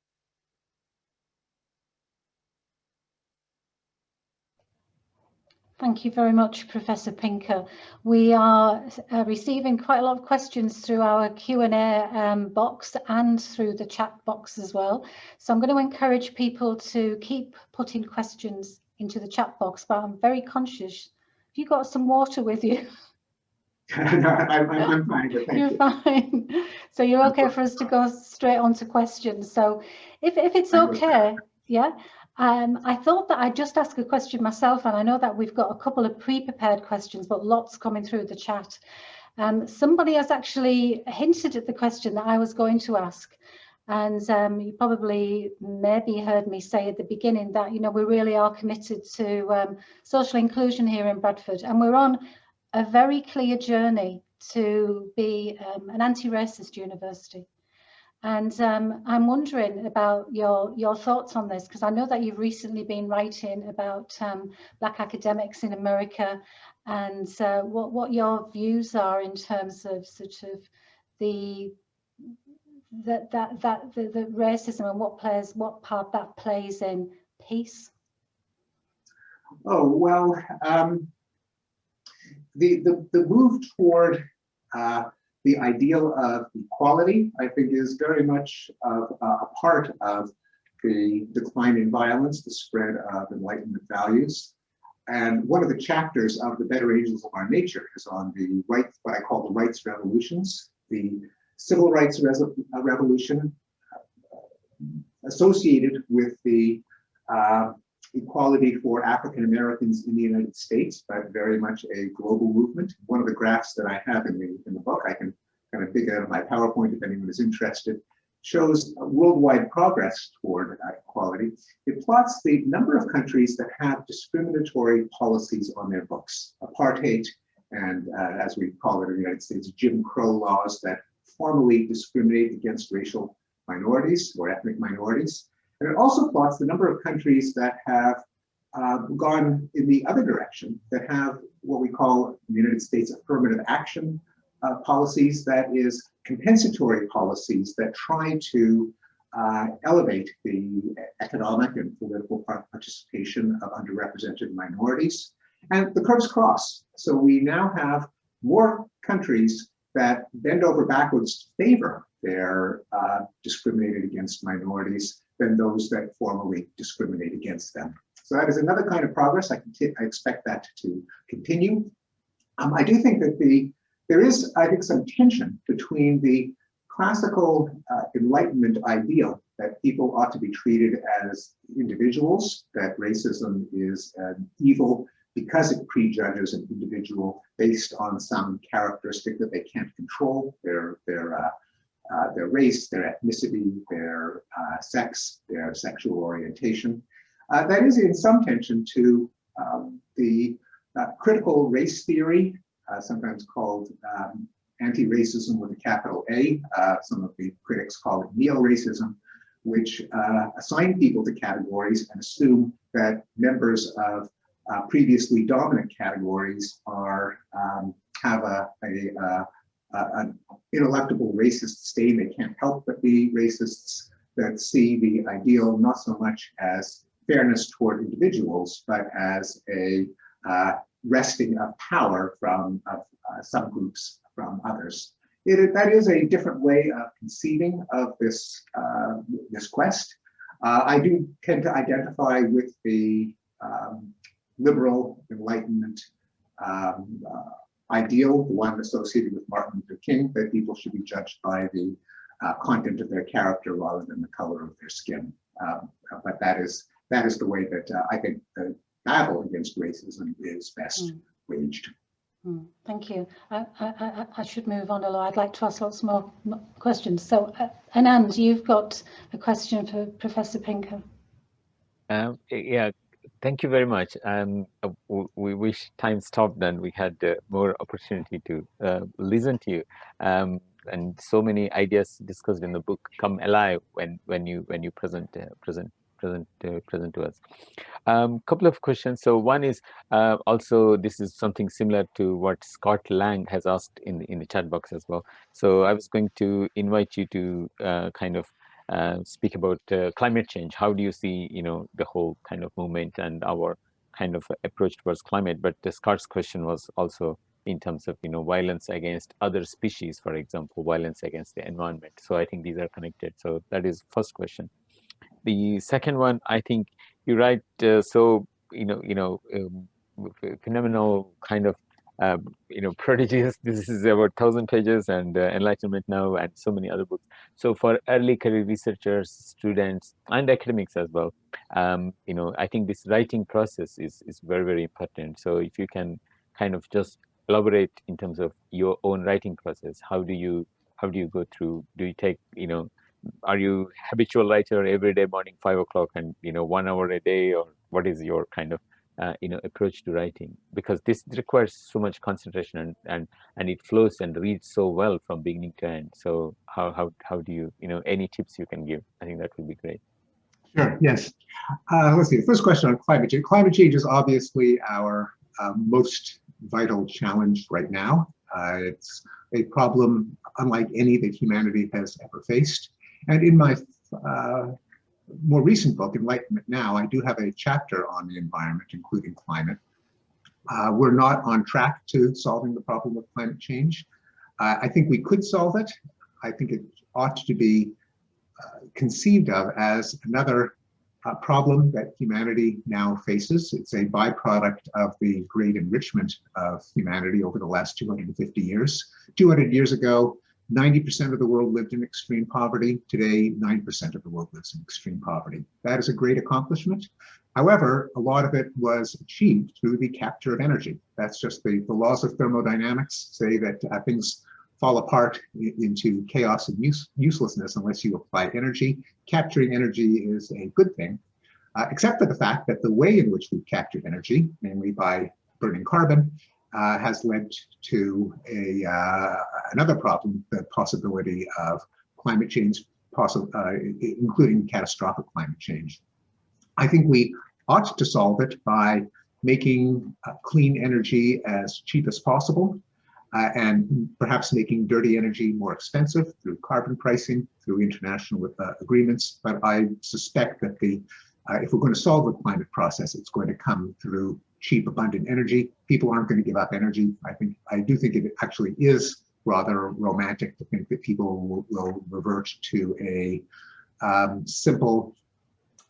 Thank you very much, Professor Pinker. We are receiving quite a lot of questions through our Q&A box and through the chat box as well. So I'm going to encourage people to keep putting questions into the chat box, but I'm very conscious. Have you got some water with you? No, I'm fine, but thank you. You're fine. So you're okay for us to go straight on to questions. So if it's okay, yeah. I thought that I'd just ask a question myself, and I know that we've got a couple of pre-prepared questions, but lots coming through the chat. Somebody has actually hinted at the question that I was going to ask. And you probably maybe heard me say at the beginning that, you know, we really are committed to social inclusion here in Bradford, and we're on a very clear journey to be an anti-racist university. And I'm wondering about your thoughts on this, because I know that you've recently been writing about Black academics in America, and what your views are in terms of sort of the racism and what part that plays in peace. Oh, well, the move toward the ideal of equality, I think, is very much a part of the decline in violence, the spread of Enlightenment values. And one of the chapters of The Better Angels of Our Nature is on the rights, what I call the rights revolutions, the civil rights revolution associated with the equality for African Americans in the United States, but very much a global movement. One of the graphs that I have in the book, I can kind of dig out of my PowerPoint if anyone is interested, shows worldwide progress toward equality. It plots the number of countries that have discriminatory policies on their books, apartheid, and as we call it in the United States, Jim Crow laws that formally discriminate against racial minorities or ethnic minorities. And it also plots the number of countries that have gone in the other direction, that have what we call in the United States affirmative action policies, that is compensatory policies that try to elevate the economic and political participation of underrepresented minorities. And the curves cross. So we now have more countries that bend over backwards to favor their discriminated against minorities than those that formally discriminate against them. So that is another kind of progress. I expect that to continue. I do think that there is, I think, some tension between the classical Enlightenment ideal that people ought to be treated as individuals, that racism is an evil because it prejudges an individual based on some characteristic that they can't control, their race, their ethnicity, their sex, their sexual orientation. That is in some tension to the critical race theory, sometimes called anti-racism with a capital A. Some of the critics call it neo-racism, which assign people to categories and assume that members of previously dominant categories have an ineluctable racist stain. They can't help but be racists, that see the ideal not so much as fairness toward individuals, but as a wresting of power from some groups from others. That is a different way of conceiving of this quest. I do tend to identify with the liberal Enlightenment ideal, the one associated with Martin Luther King, that people should be judged by the content of their character rather than the color of their skin. But that is the way that I think the battle against racism is best waged. Thank you. I should move on, although I'd like to ask lots more questions. So, Anand, you've got a question for Professor Pinker. Yeah, thank you very much. We wish time stopped and we had more opportunity to listen to you. And so many ideas discussed in the book come alive when you present to us. Couple of questions. So one is also, this is something similar to what Scott Lang has asked in the chat box as well. So I was going to invite you to kind of speak about climate change. How do you see, the whole kind of movement and our kind of approach towards climate? But Scott's question was also in terms of, violence against other species, for example, violence against the environment. So I think these are connected. So that is first question. The second one, I think you write phenomenal kind of prodigious. This is about 1,000 pages, and Enlightenment Now, and so many other books. So for early career researchers, students, and academics as well, I think this writing process is very, very important. So if you can kind of just elaborate in terms of your own writing process? How do you go through? Do you take, are you habitual writer every day morning 5 o'clock and 1 hour a day, or what is your kind of approach to writing? Because this requires so much concentration and it flows and reads so well from beginning to end. So how do you, any tips you can give? I think that would be great. Sure, yes. Let's see, the first question on climate change. Climate change is obviously our most vital challenge right now. It's a problem unlike any that humanity has ever faced. And in my more recent book, Enlightenment Now, I do have a chapter on the environment, including climate. We're not on track to solving the problem of climate change. I think we could solve it. I think it ought to be conceived of as another problem that humanity now faces. It's a byproduct of the great enrichment of humanity over the last 250 years. 200 years ago, 90% of the world lived in extreme poverty. Today, 9% of the world lives in extreme poverty. That is a great accomplishment. However, a lot of it was achieved through the capture of energy. That's just the laws of thermodynamics say that things fall apart into chaos and uselessness unless you apply energy. Capturing energy is a good thing, except for the fact that the way in which we've captured energy, namely by burning carbon, has led to another problem, the possibility of climate change, including catastrophic climate change. I think we ought to solve it by making clean energy as cheap as possible, and perhaps making dirty energy more expensive through carbon pricing, through international agreements. But I suspect that if we're going to solve the climate process, it's going to come through cheap, abundant energy. People aren't going to give up energy. I do think it actually is rather romantic to think that people will revert to a simple,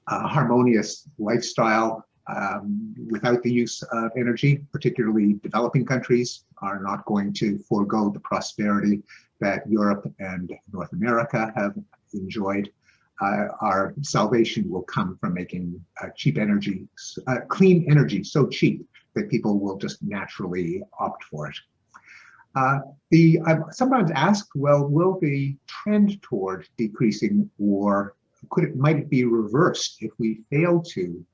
harmonious lifestyle without the use of energy. Particularly developing countries are not going to forego the prosperity that Europe and North America have enjoyed. Our salvation will come from making cheap energy, clean energy so cheap that people will just naturally opt for it. I'm sometimes asked, well, will the trend toward decreasing war, might it be reversed if we fail to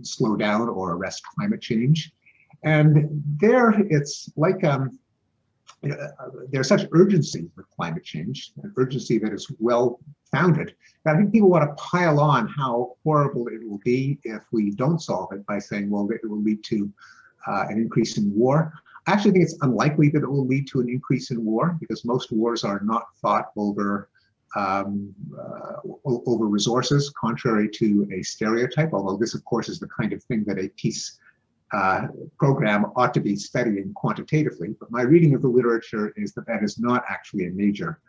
slow down or arrest climate change? And there it's like, there's such urgency with climate change, an urgency that is well founded, that I think people want to pile on how horrible it will be if we don't solve it by saying, well, it will lead to an increase in war. I actually think it's unlikely that it will lead to an increase in war, because most wars are not fought over resources, contrary to a stereotype, although this, of course, is the kind of thing that a peace program ought to be studying quantitatively. But my reading of the literature is that that is not actually a major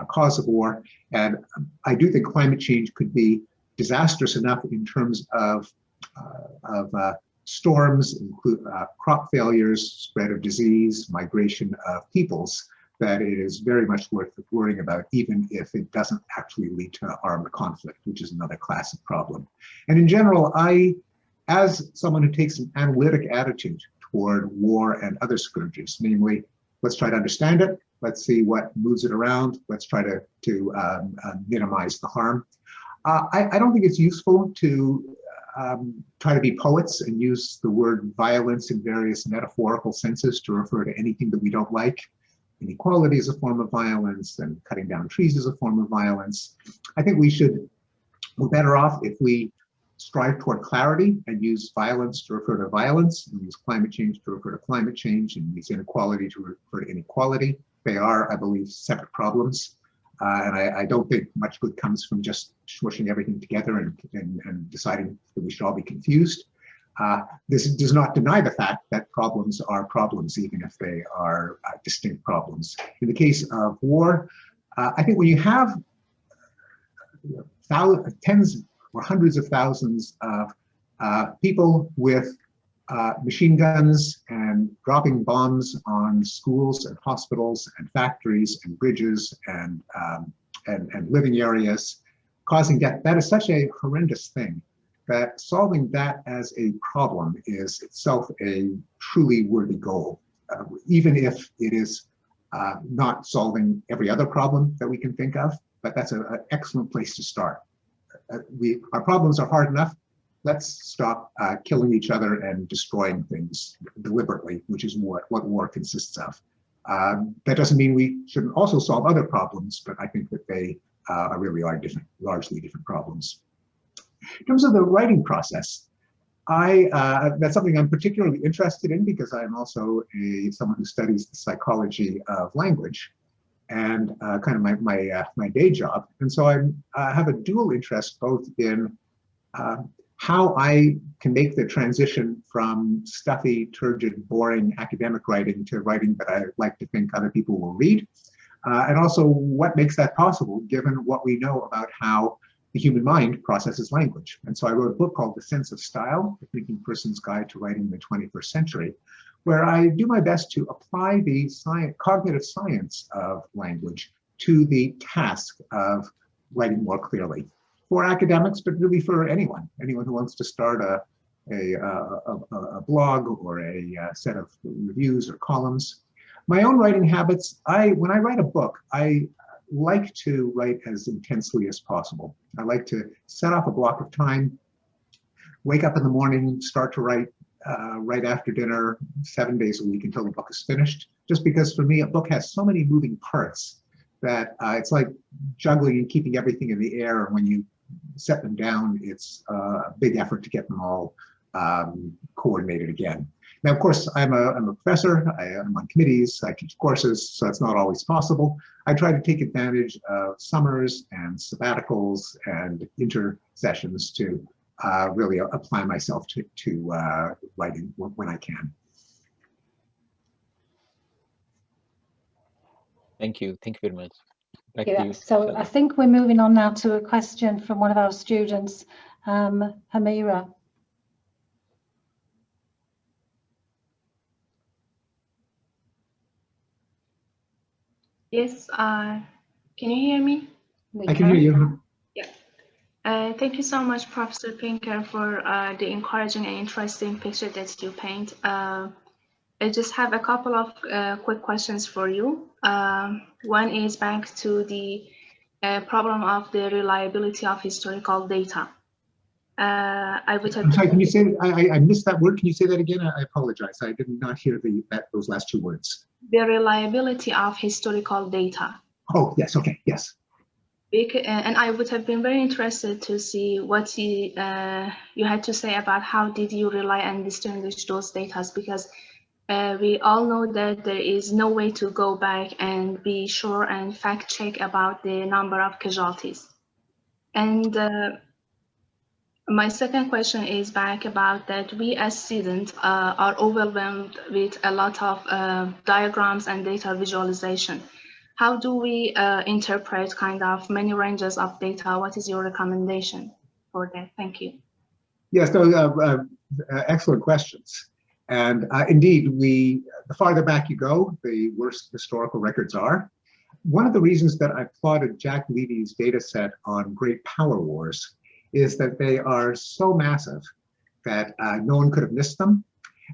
cause of war. And I do think climate change could be disastrous enough in terms of storms, crop failures, spread of disease, migration of peoples, that it is very much worth worrying about, even if it doesn't actually lead to armed conflict, which is another classic problem. And in general, as someone who takes an analytic attitude toward war and other scourges, namely, let's try to understand it, let's see what moves it around, let's try to minimize the harm. I don't think it's useful to try to be poets and use the word violence in various metaphorical senses to refer to anything that we don't like. Inequality is a form of violence, and cutting down trees is a form of violence. I think we're better off if we strive toward clarity and use violence to refer to violence, and use climate change to refer to climate change, and use inequality to refer to inequality. They are, I believe, separate problems. And I don't think much good comes from just smushing everything together and deciding that we should all be confused. This does not deny the fact that problems are problems, even if they are distinct problems. In the case of war, I think when you have tens or hundreds of thousands of people with machine guns and dropping bombs on schools and hospitals and factories and bridges and living areas, causing death, that is such a horrendous thing that solving that as a problem is itself a truly worthy goal. even if it is not solving every other problem that we can think of, but that's an excellent place to start. Our problems are hard enough. Let's stop killing each other and destroying things deliberately, which is what war consists of. That doesn't mean we shouldn't also solve other problems, but I think that they really are different, largely different problems. In terms of the writing process, that's something I'm particularly interested in because I'm also someone who studies the psychology of language and kind of my day job. And so I have a dual interest both in how I can make the transition from stuffy, turgid, boring academic writing to writing that I like to think other people will read. And also what makes that possible given what we know about how the human mind processes language. And so I wrote a book called The Sense of Style, The Thinking Person's Guide to Writing in the 21st Century, where I do my best to apply the cognitive science of language to the task of writing more clearly. For academics, but really for anyone who wants to start a blog or a set of reviews or columns. My own writing habits, when I write a book, I like to write as intensely as possible. I like to set off a block of time, wake up in the morning, start to write right after dinner, 7 days a week until the book is finished. Just because for me, a book has so many moving parts that it's like juggling and keeping everything in the air. And when you set them down, it's a big effort to get them all coordinated again. Now, of course, I'm a professor, I'm on committees, I teach courses, so it's not always possible. I try to take advantage of summers and sabbaticals and intersessions to really apply myself to writing when I can. Thank you very much. Back Yeah, to you, so Shelley. I think we're moving on now to a question from one of our students, Hamira. Yes, can you hear me? I can hear you. Yeah. Thank you so much, Professor Pinker, for the encouraging and interesting picture that you paint. I just have a couple of quick questions for you. One is back to the problem of the reliability of historical data. I'm sorry, can you say, I missed that word. Can you say that again? I apologize. I did not hear those last two words. The reliability of historical data. Oh, yes, okay, yes. And I would have been very interested to see what you had to say about how did you rely and distinguish those data, because we all know that there is no way to go back and be sure and fact check about the number of casualties. And my second question is back about that we as students are overwhelmed with a lot of diagrams and data visualization. How do we interpret kind of many ranges of data? What is your recommendation for that? Thank you. Yes, excellent questions. And indeed, the farther back you go, the worse historical records are. One of the reasons that I plotted Jack Levy's data set on great power wars is that they are so massive that no one could have missed them.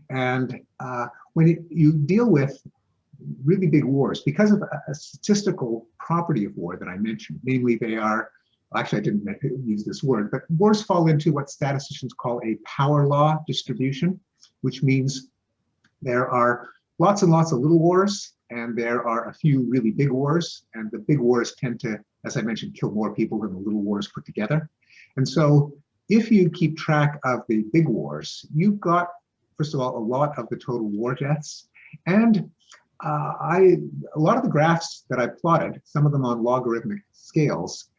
And when you deal with really big wars, because of a statistical property of war that I mentioned, namely they are, actually I didn't use this word, but wars fall into what statisticians call a power law distribution, which means there are lots and lots of little wars, and there are a few really big wars, and the big wars tend to, as I mentioned, kill more people than the little wars put together. And so if you keep track of the big wars, you've got, first of all, a lot of the total war deaths. And a lot of the graphs that I plotted, some of them on logarithmic scales,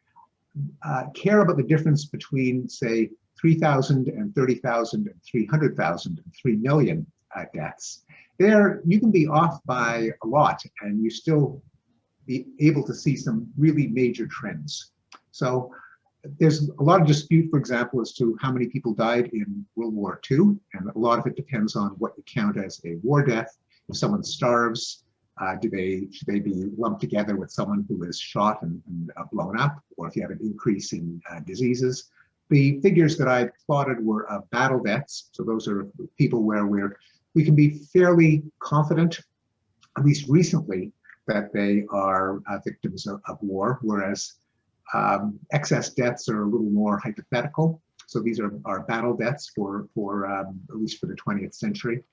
care about the difference between, say, 3,000 and 30,000 and 300,000 and 3 million deaths. There, you can be off by a lot and you still be able to see some really major trends. So there's a lot of dispute, for example, as to how many people died in World War II, and a lot of it depends on what you count as a war death. If someone starves, should they be lumped together with someone who is shot and blown up, or if you have an increase in diseases? The figures that I plotted were battle deaths, so those are people where we can be fairly confident at least recently, that they are victims of war, whereas excess deaths are a little more hypothetical. So these are battle deaths for at least for the 20th century.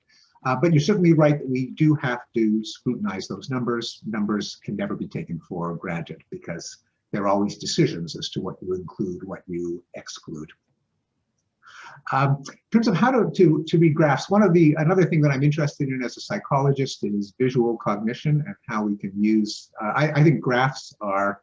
But you're certainly right that we do have to scrutinize those numbers. Numbers can never be taken for granted because there are always decisions as to what you include, what you exclude. In terms of how to read graphs, another thing that I'm interested in as a psychologist is visual cognition and how we can use, I think graphs are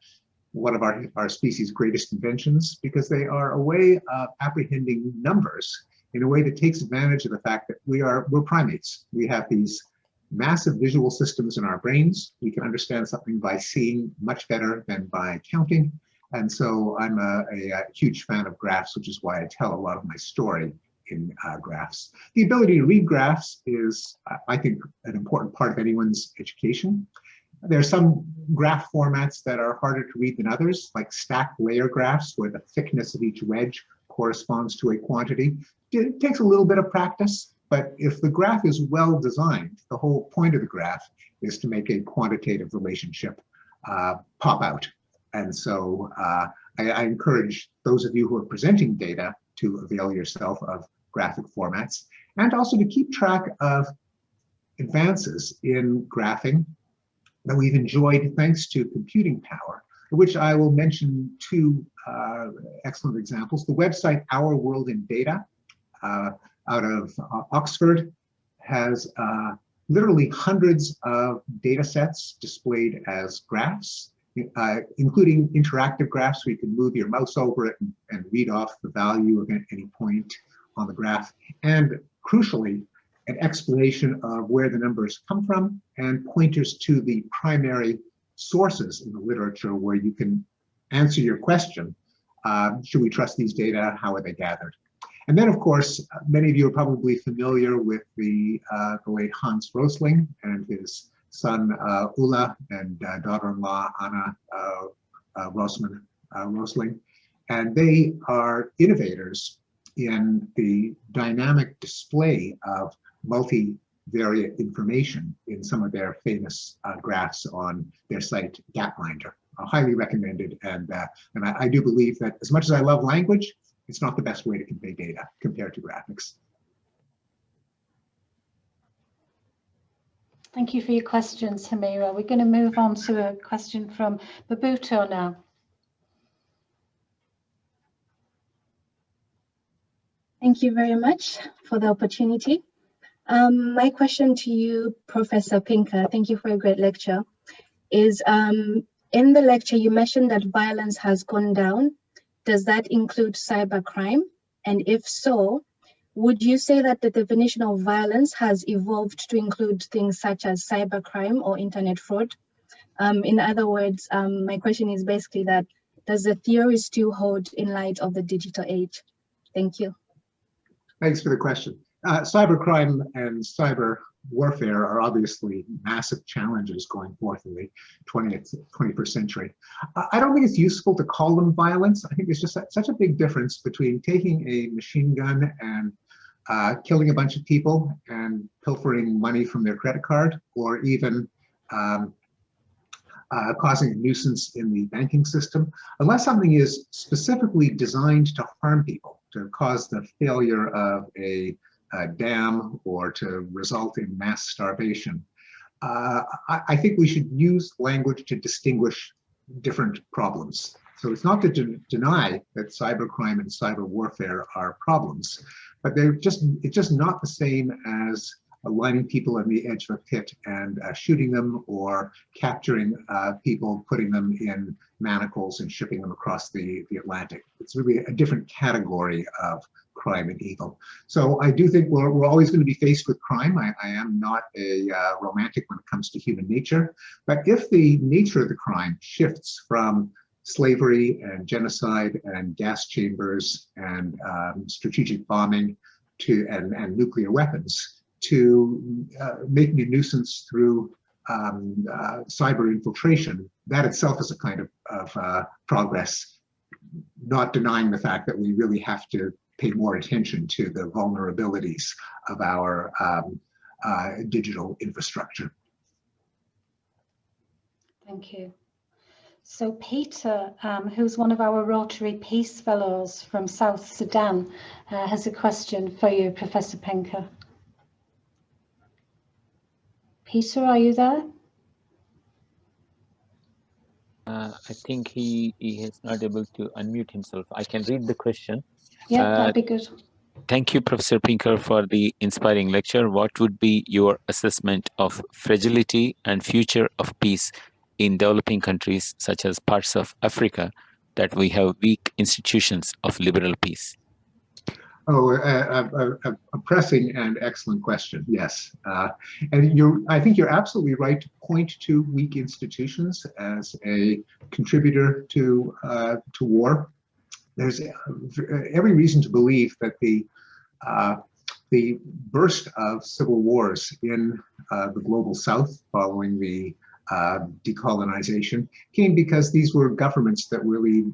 one of our species' greatest inventions because they are a way of apprehending numbers in a way that takes advantage of the fact that we're primates. We have these massive visual systems in our brains. We can understand something by seeing much better than by counting. And so I'm a huge fan of graphs, which is why I tell a lot of my story in graphs. The ability to read graphs is, I think, an important part of anyone's education. There are some graph formats that are harder to read than others, like stacked layer graphs, where the thickness of each wedge corresponds to a quantity. It takes a little bit of practice, but if the graph is well designed, the whole point of the graph is to make a quantitative relationship pop out. And so I encourage those of you who are presenting data to avail yourself of graphic formats and also to keep track of advances in graphing that we've enjoyed thanks to computing power, which I will mention two excellent examples. The website Our World in Data out of Oxford has literally hundreds of data sets displayed as graphs, including interactive graphs where you can move your mouse over it and read off the value of any point on the graph. And crucially, an explanation of where the numbers come from and pointers to the primary sources in the literature where you can answer your question. Should we trust these data? How are they gathered? And then, of course, many of you are probably familiar with the late Hans Rosling and his son Ulla and daughter-in-law Anna Rosling. And they are innovators in the dynamic display of multivariate information in some of their famous graphs on their site Gapminder. Highly recommended, and I do believe that as much as I love language, it's not the best way to convey data compared to graphics. Thank you for your questions, Hamira. We're going to move on to a question from Babuto now. Thank you very much for the opportunity. My question to you, Professor Pinker, thank you for a great lecture, is in the lecture you mentioned that violence has gone down. Does that include cybercrime? And if so, would you say that the definition of violence has evolved to include things such as cybercrime or internet fraud? In other words, my question is basically that, does the theory still hold in light of the digital age? Thank you. Thanks for the question. Cybercrime and cyber warfare are obviously massive challenges going forth in the 21st century. I don't think it's useful to call them violence. I think there's just such a big difference between taking a machine gun and killing a bunch of people and pilfering money from their credit card, or even causing a nuisance in the banking system. Unless something is specifically designed to harm people, to cause the failure of a dam or to result in mass starvation, I think we should use language to distinguish different problems. So it's not to deny that cybercrime and cyber warfare are problems, but it's just not the same as lining people on the edge of a pit and shooting them, or capturing people, putting them in manacles and shipping them across the Atlantic. It's really a different category of crime and evil. So I do think we're always going to be faced with crime. I am not a romantic when it comes to human nature, but if the nature of the crime shifts from slavery and genocide and gas chambers and strategic bombing and nuclear weapons to making a nuisance through cyber infiltration, that itself is a kind of progress, not denying the fact that we really have to pay more attention to the vulnerabilities of our digital infrastructure. Thank you. So Peter, who's one of our Rotary Peace Fellows from South Sudan, has a question for you, Professor Pinker. Peter, are you there? I think he is not able to unmute himself. I can read the question. Yeah, that'd be good. Thank you, Professor Pinker, for the inspiring lecture. What would be your assessment of fragility and future of peace in developing countries such as parts of Africa that we have weak institutions of liberal peace? Oh, a pressing and excellent question. Yes, and I think you're absolutely right to point to weak institutions as a contributor to war. There's every reason to believe that the burst of civil wars in the global South following the decolonization came because these were governments that really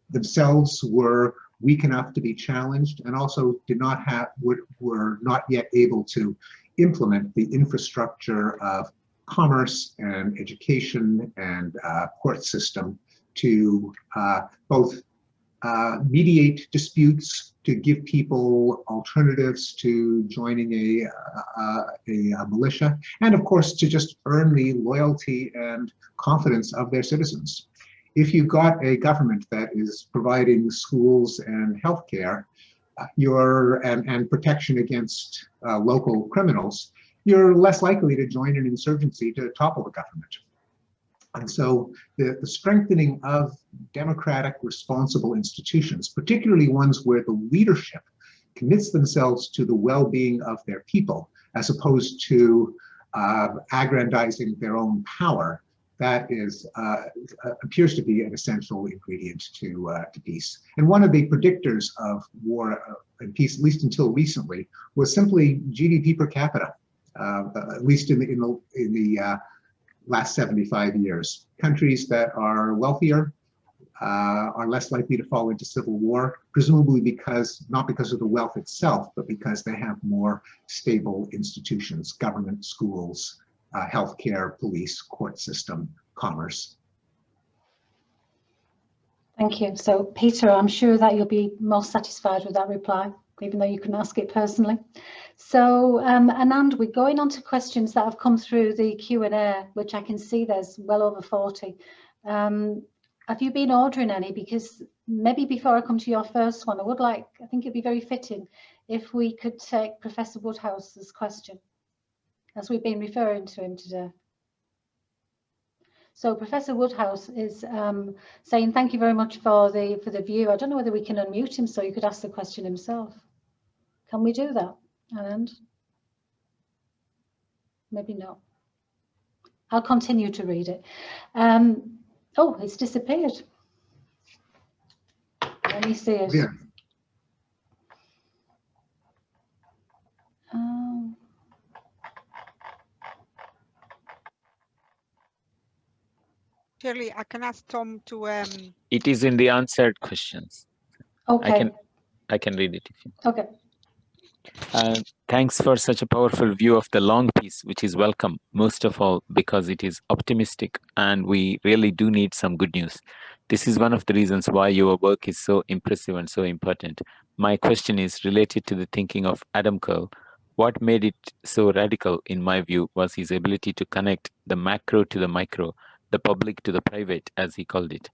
themselves were weak enough to be challenged, and also did not have, were not yet able to implement the infrastructure of commerce and education and court system to both mediate disputes, to give people alternatives to joining a militia, and of course to just earn the loyalty and confidence of their citizens. If you've got a government that is providing schools and healthcare, and protection against local criminals, you're less likely to join an insurgency to topple the government. And so the strengthening of democratic, responsible institutions, particularly ones where the leadership commits themselves to the well-being of their people, as opposed to aggrandizing their own power, that is appears to be an essential ingredient to peace. And one of the predictors of war and peace, at least until recently, was simply GDP per capita. At least in the last 75 years, countries that are wealthier are less likely to fall into civil war, presumably not because of the wealth itself, but because they have more stable institutions, government, schools, healthcare, police, court system, commerce. Thank you. So Peter, I'm sure that you'll be most satisfied with that reply, even though you couldn't ask it personally. So Anand, we're going on to questions that have come through the Q&A, which I can see there's well over 40. Have you been ordering any? Because maybe before I come to your first one, I think it'd be very fitting if we could take Professor Woodhouse's question, as we've been referring to him today. So Professor Woodhouse is saying thank you very much for the view. I don't know whether we can unmute him so he could ask the question himself. Can we do that, Anand? Maybe not. I'll continue to read it. Oh, it's disappeared. Let me see it. Yeah. Shirley, I can ask Tom to. It is in the answered questions. Okay. I can read it if you. Okay. Thanks for such a powerful view of the long piece, which is welcome, most of all because it is optimistic and we really do need some good news. This is one of the reasons why your work is so impressive and so important. My question is related to the thinking of Adam Curle. What made it so radical, in my view, was his ability to connect the macro to the micro, the public to the private, as he called it.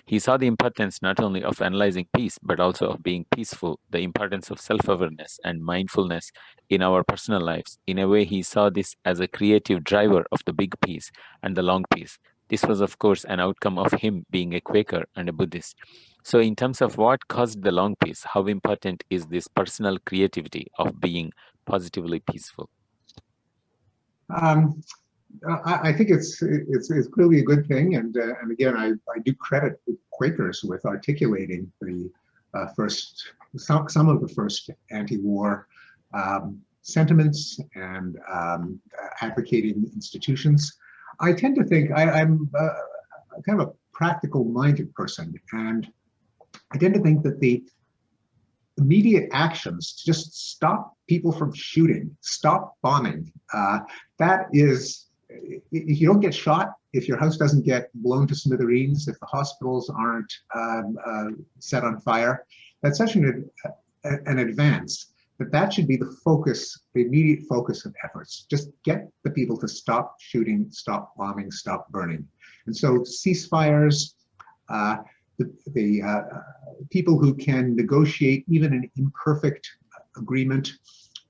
He saw the importance not only of analyzing peace, but also of being peaceful, the importance of self-awareness and mindfulness in our personal lives. In a way, he saw this as a creative driver of the big peace and the long peace. This was, of course, an outcome of him being a Quaker and a Buddhist. So in terms of what caused the long peace, how important is this personal creativity of being positively peaceful? I think it's clearly a good thing, and again, I do credit the Quakers with articulating the some of the first anti-war sentiments and advocating institutions. I tend to think I'm kind of a practical-minded person, and I tend to think that the immediate actions to just stop people from shooting, stop bombing, that is if you don't get shot, if your house doesn't get blown to smithereens, if the hospitals aren't set on fire, that's such an advance that should be the focus, the immediate focus of efforts. Just get the people to stop shooting, stop bombing, stop burning. And so ceasefires, the people who can negotiate even an imperfect agreement,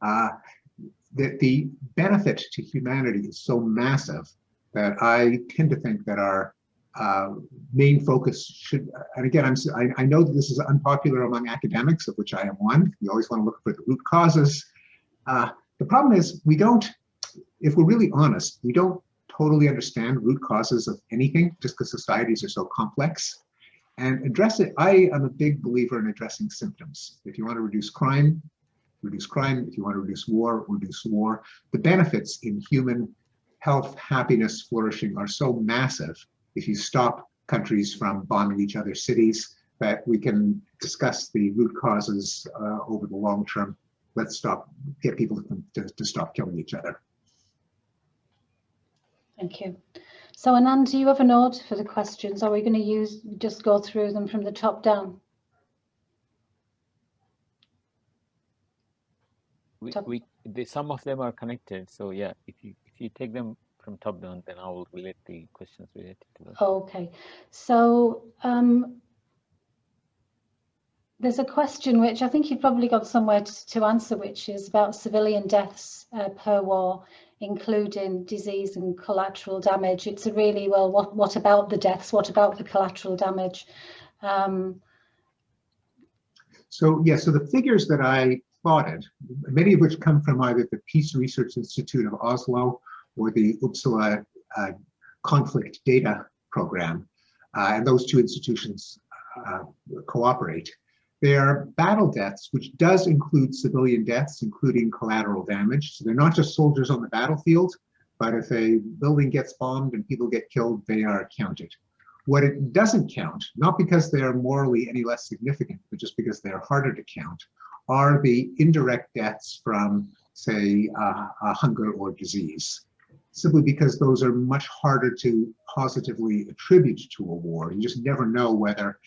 that the benefit to humanity is so massive that I tend to think that our main focus should, and again, I know that this is unpopular among academics, of which I am one. You always want to look for the root causes. The problem is we don't, if we're really honest, we don't totally understand root causes of anything just because societies are so complex. And address it, I am a big believer in addressing symptoms. If you want to reduce crime, reduce crime. If you want to reduce war, reduce war. The benefits in human health, happiness, flourishing are so massive if you stop countries from bombing each other's cities that we can discuss the root causes over the long term. Let's get people to stop killing each other. Thank you. So Anand, do you have an order for the questions? Are we going to just go through them from the top down? Some of them are connected. So yeah, if you take them from top down, then I will relate the questions related to them. Okay. So there's a question which I think you've probably got somewhere to answer, which is about civilian deaths per war, including disease and collateral damage. It's a really, well, what about the deaths? What about the collateral damage? So the figures that I plotted, many of which come from either the Peace Research Institute of Oslo or the Uppsala Conflict Data Program, and those two institutions cooperate. They are battle deaths, which does include civilian deaths, including collateral damage. So they're not just soldiers on the battlefield, but if a building gets bombed and people get killed, they are counted. What it doesn't count, not because they're morally any less significant, but just because they're harder to count, are the indirect deaths from, say, hunger or disease, simply because those are much harder to positively attribute to a war. You just never know whether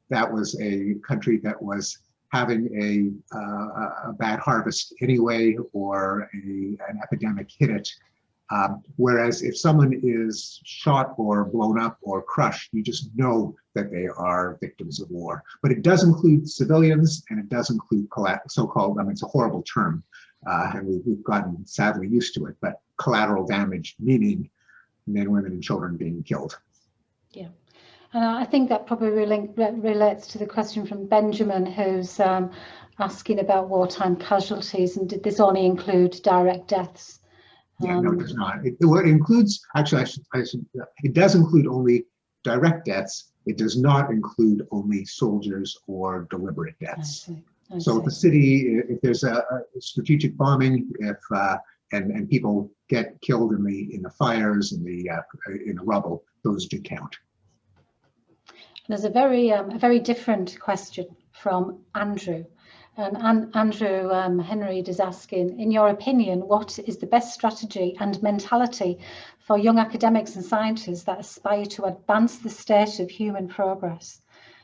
that was a country that was having a bad harvest anyway, or an epidemic hit it. Whereas if someone is shot or blown up or crushed, you just know that they are victims of war. But it does include civilians, and it does include so-called, I mean, it's a horrible term, and we've gotten sadly used to it, but collateral damage, meaning men, women, and children being killed. Yeah. And I think that probably relates to the question from Benjamin, who's asking about wartime casualties, and did this only include direct deaths? Yeah, no, it does not. It includes, actually, it does include only direct deaths. It does not include only soldiers or deliberate deaths. I see. So if the city, if there's a strategic bombing, and people get killed in the fires, in the rubble, those do count. There's a very different question from Andrew. And Andrew Henry is asking, in your opinion, what is the best strategy and mentality for young academics and scientists that aspire to advance the state of human progress?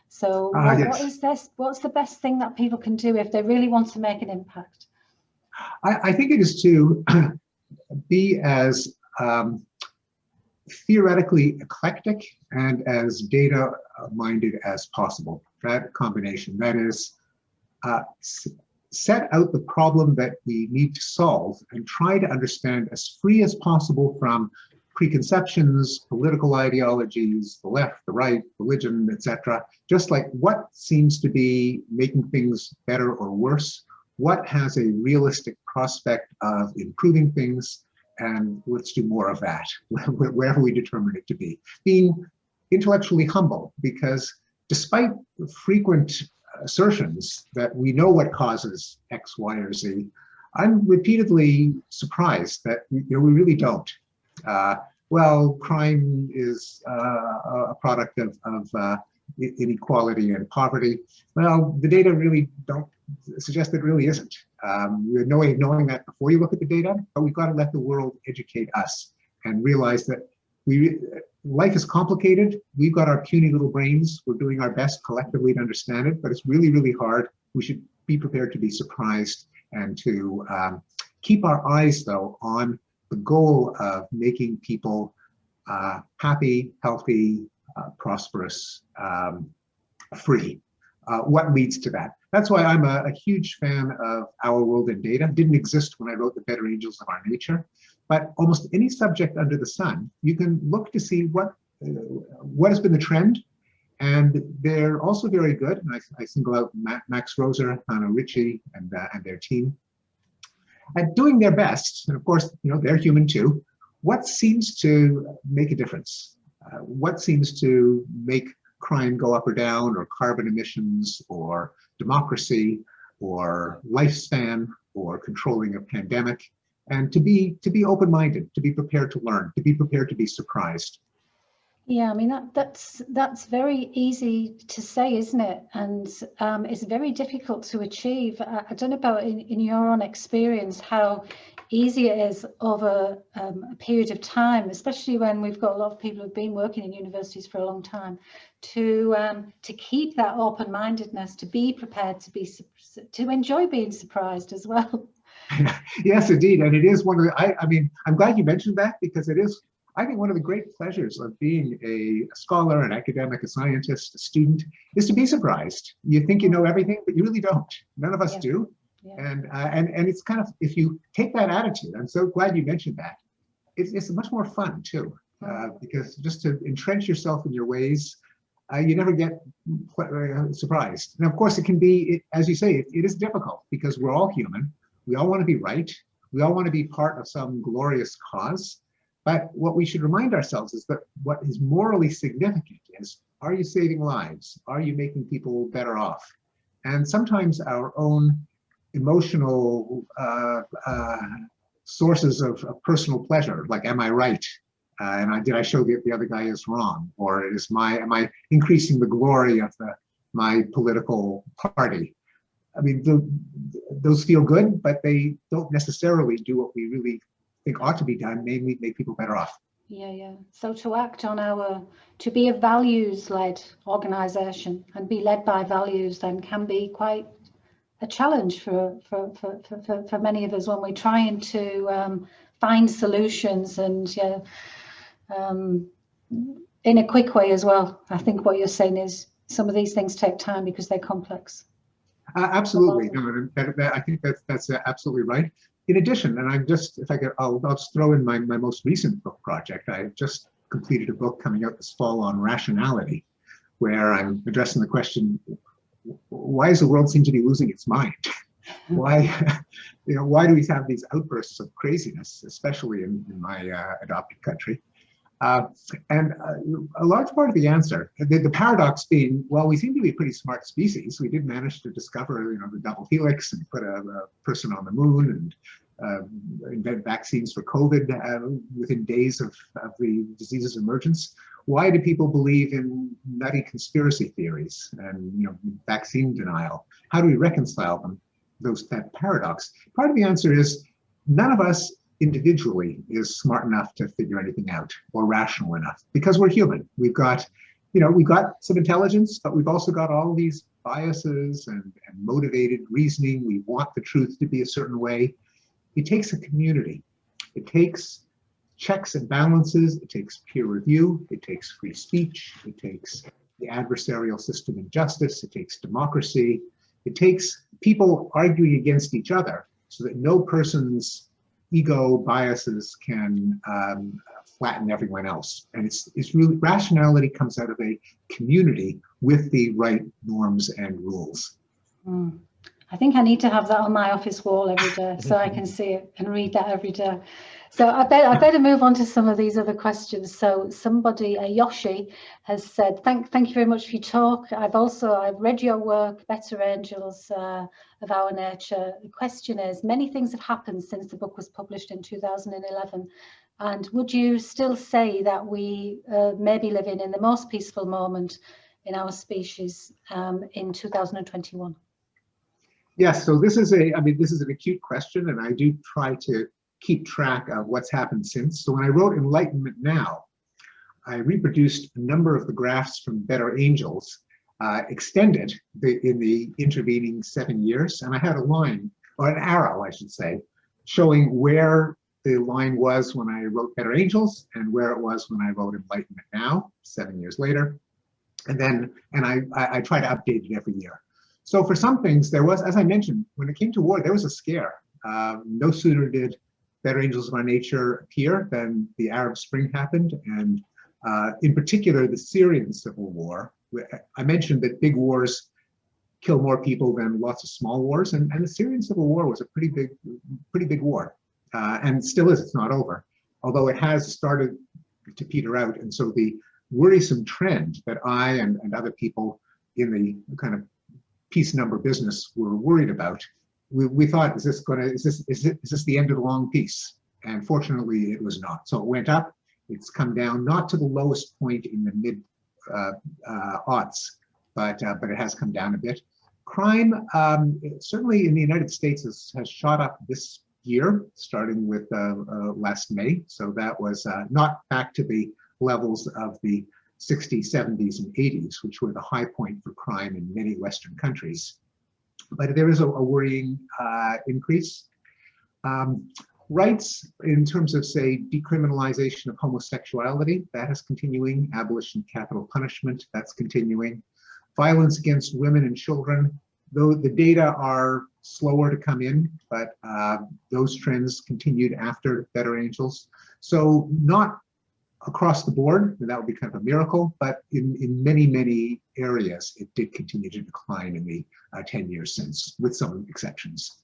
So what's the best thing that people can do if they really want to make an impact? I think it is to be as theoretically eclectic and as data-minded as possible. That combination, that is, set out the problem that we need to solve and try to understand as free as possible from preconceptions, political ideologies, the left, the right, religion, etc. Just like what seems to be making things better or worse, what has a realistic prospect of improving things, and let's do more of that, wherever we determine it to be. Being intellectually humble, because despite frequent assertions that we know what causes X, Y, or Z, I'm repeatedly surprised that we really don't. Well, crime is a product of inequality and poverty. Well, the data really don't suggest that it really isn't. We have no way of knowing that before you look at the data, but we've got to let the world educate us. and realize that life is complicated. We've got our puny little brains. We're doing our best collectively to understand it, but it's really, really hard. We should be prepared to be surprised and to keep our eyes, though, on the goal of making people happy, healthy, prosperous, free. What leads to that? That's why I'm a huge fan of Our World in Data. It didn't exist when I wrote The Better Angels of Our Nature, but almost any subject under the sun, you can look to see what has been the trend, and they're also very good. And I single out Max Roser, Hannah Ritchie, and their team at doing their best. And of course, they're human too. What seems to make a difference? What seems to make crime go up or down, or carbon emissions, or democracy, or lifespan, or controlling a pandemic? And to be open-minded, to be prepared to learn, to be prepared to be surprised. Yeah, I mean that's very easy to say, isn't it? And it's very difficult to achieve. I don't know about in your own experience how easy it is over a period of time, especially when we've got a lot of people who've been working in universities for a long time, to keep that open-mindedness, to be prepared, to enjoy being surprised as well. Yes, indeed, and it is one of the. I mean, I'm glad you mentioned that, because it is, I think, one of the great pleasures of being a scholar, an academic, a scientist, a student, is to be surprised. You think you know everything, but you really don't. None of us do. Yeah. And it's kind of, if you take that attitude, I'm so glad you mentioned that. It's much more fun too, because just to entrench yourself in your ways, you never get surprised. And of course, it can be, as you say, it is difficult because we're all human. We all want to be right. We all want to be part of some glorious cause. But what we should remind ourselves is that what is morally significant is, are you saving lives? Are you making people better off? And sometimes our own emotional sources of personal pleasure, like, am I right? And did I show the other guy is wrong? Or am I increasing the glory of my political party? I mean, those feel good, but they don't necessarily do what we really think ought to be done, namely make people better off. Yeah. So to act on to be a values-led organization and be led by values then can be quite a challenge for many of us when we're trying to find solutions and in a quick way as well. I think what you're saying is some of these things take time because they're complex. Absolutely. No, I think that's absolutely right. In addition, and I'm just, if I could, I'll just throw in my most recent book project. I just completed a book coming out this fall on rationality, where I'm addressing the question, why does the world seem to be losing its mind? Why do we have these outbursts of craziness, especially in my adopted country? And a large part of the answer, the paradox being, well, we seem to be a pretty smart species. We did manage to discover, the double helix and put a person on the moon and invent vaccines for COVID within days of the disease's emergence. Why do people believe in nutty conspiracy theories and vaccine denial? How do we reconcile them? That paradox. Part of the answer is none of us individually is smart enough to figure anything out or rational enough, because we're human. We've got some intelligence, but we've also got all these biases and motivated reasoning. We want the truth to be a certain way. It takes a community. It takes checks and balances. It takes peer review. It takes free speech. It takes the adversarial system in justice. It takes democracy. It takes people arguing against each other so that no person's ego biases can flatten everyone else. And it's really, rationality comes out of a community with the right norms and rules. I think I need to have that on my office wall every day so I can see it and read that every day. So I better move on to some of these other questions. So somebody, Yoshi, has said, thank you very much for your talk. I've read your work, Better Angels of Our Nature. The question is, many things have happened since the book was published in 2011. And would you still say that we may be living in the most peaceful moment in our species in 2021? Yes, so this is an acute question, and I do try to keep track of what's happened since. So when I wrote Enlightenment Now, I reproduced a number of the graphs from Better Angels, extended in the intervening 7 years, and I had a line, or an arrow, I should say, showing where the line was when I wrote Better Angels and where it was when I wrote Enlightenment Now, 7 years later. And I try to update it every year. So for some things, there was, as I mentioned, when it came to war, there was a scare. No sooner did Better Angels of Our Nature appear than the Arab Spring happened, and in particular, the Syrian civil war. I mentioned that big wars kill more people than lots of small wars, and the Syrian civil war was a pretty big war, and still is. It's not over, although it has started to peter out. And so the worrisome trend that I and other people in the kind of peace number business were worried about, we thought, is this the end of the long peace? And fortunately, it was not. So it went up. It's come down, not to the lowest point in the mid aughts, but it has come down a bit. Crime, certainly in the United States, has shot up this year, starting with last May. So that was not back to the levels of the 60s, 70s, and 80s, which were the high point for crime in many Western countries. But there is a worrying increase. Rights in terms of, say, decriminalization of homosexuality, that is continuing. Abolition of capital punishment, that's continuing. Violence against women and children, though the data are slower to come in, but those trends continued after Better Angels. So not across the board, and that would be kind of a miracle, but in many, many areas, it did continue to decline in the 10 years since, with some exceptions.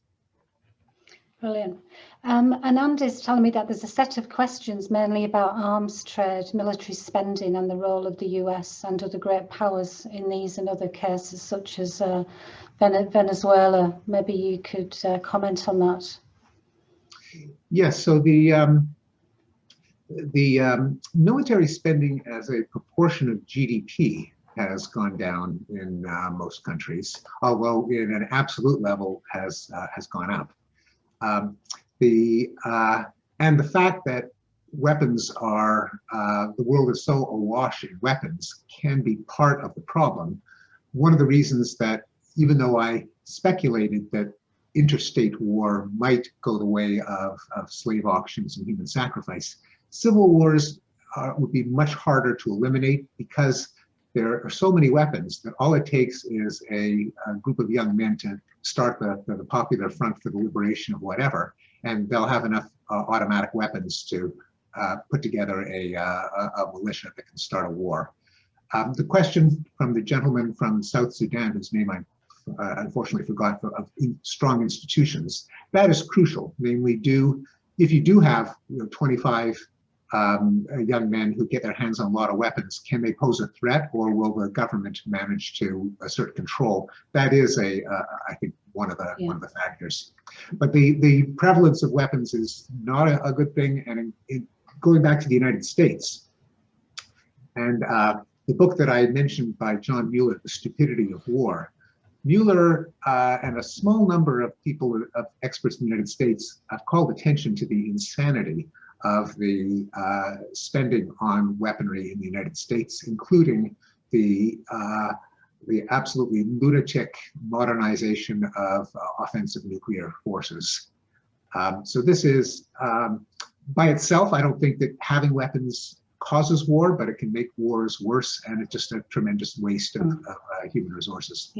Brilliant. Anand is telling me that there's a set of questions mainly about arms trade, military spending, and the role of the US and other great powers in these and other cases, such as Venezuela. Maybe you could comment on that. Yes, so the military spending as a proportion of GDP has gone down in most countries, although in an absolute level has gone up. And the fact that weapons are, the world is so awash in weapons can be part of the problem. One of the reasons that, even though I speculated that interstate war might go the way of slave auctions and human sacrifice, civil wars would be much harder to eliminate because there are so many weapons that all it takes is a group of young men to start the Popular Front for the Liberation of whatever, and they'll have enough automatic weapons to put together a militia that can start a war. The question from the gentleman from South Sudan, whose name I unfortunately forgot, of strong institutions, that is crucial. Namely, if you do have 25 young men who get their hands on a lot of weapons, can they pose a threat, or will the government manage to assert control? That is I think one of the factors. But the prevalence of weapons is not a good thing. And going back to the United States, and the book that I mentioned by John Mueller, The Stupidity of War, Mueller and a small number of people, of experts in the United States, have called attention to the insanity of the spending on weaponry in the United States, including the absolutely lunatic modernization of offensive nuclear forces. So this is, by itself, I don't think that having weapons causes war, but it can make wars worse, and it's just a tremendous waste of human resources.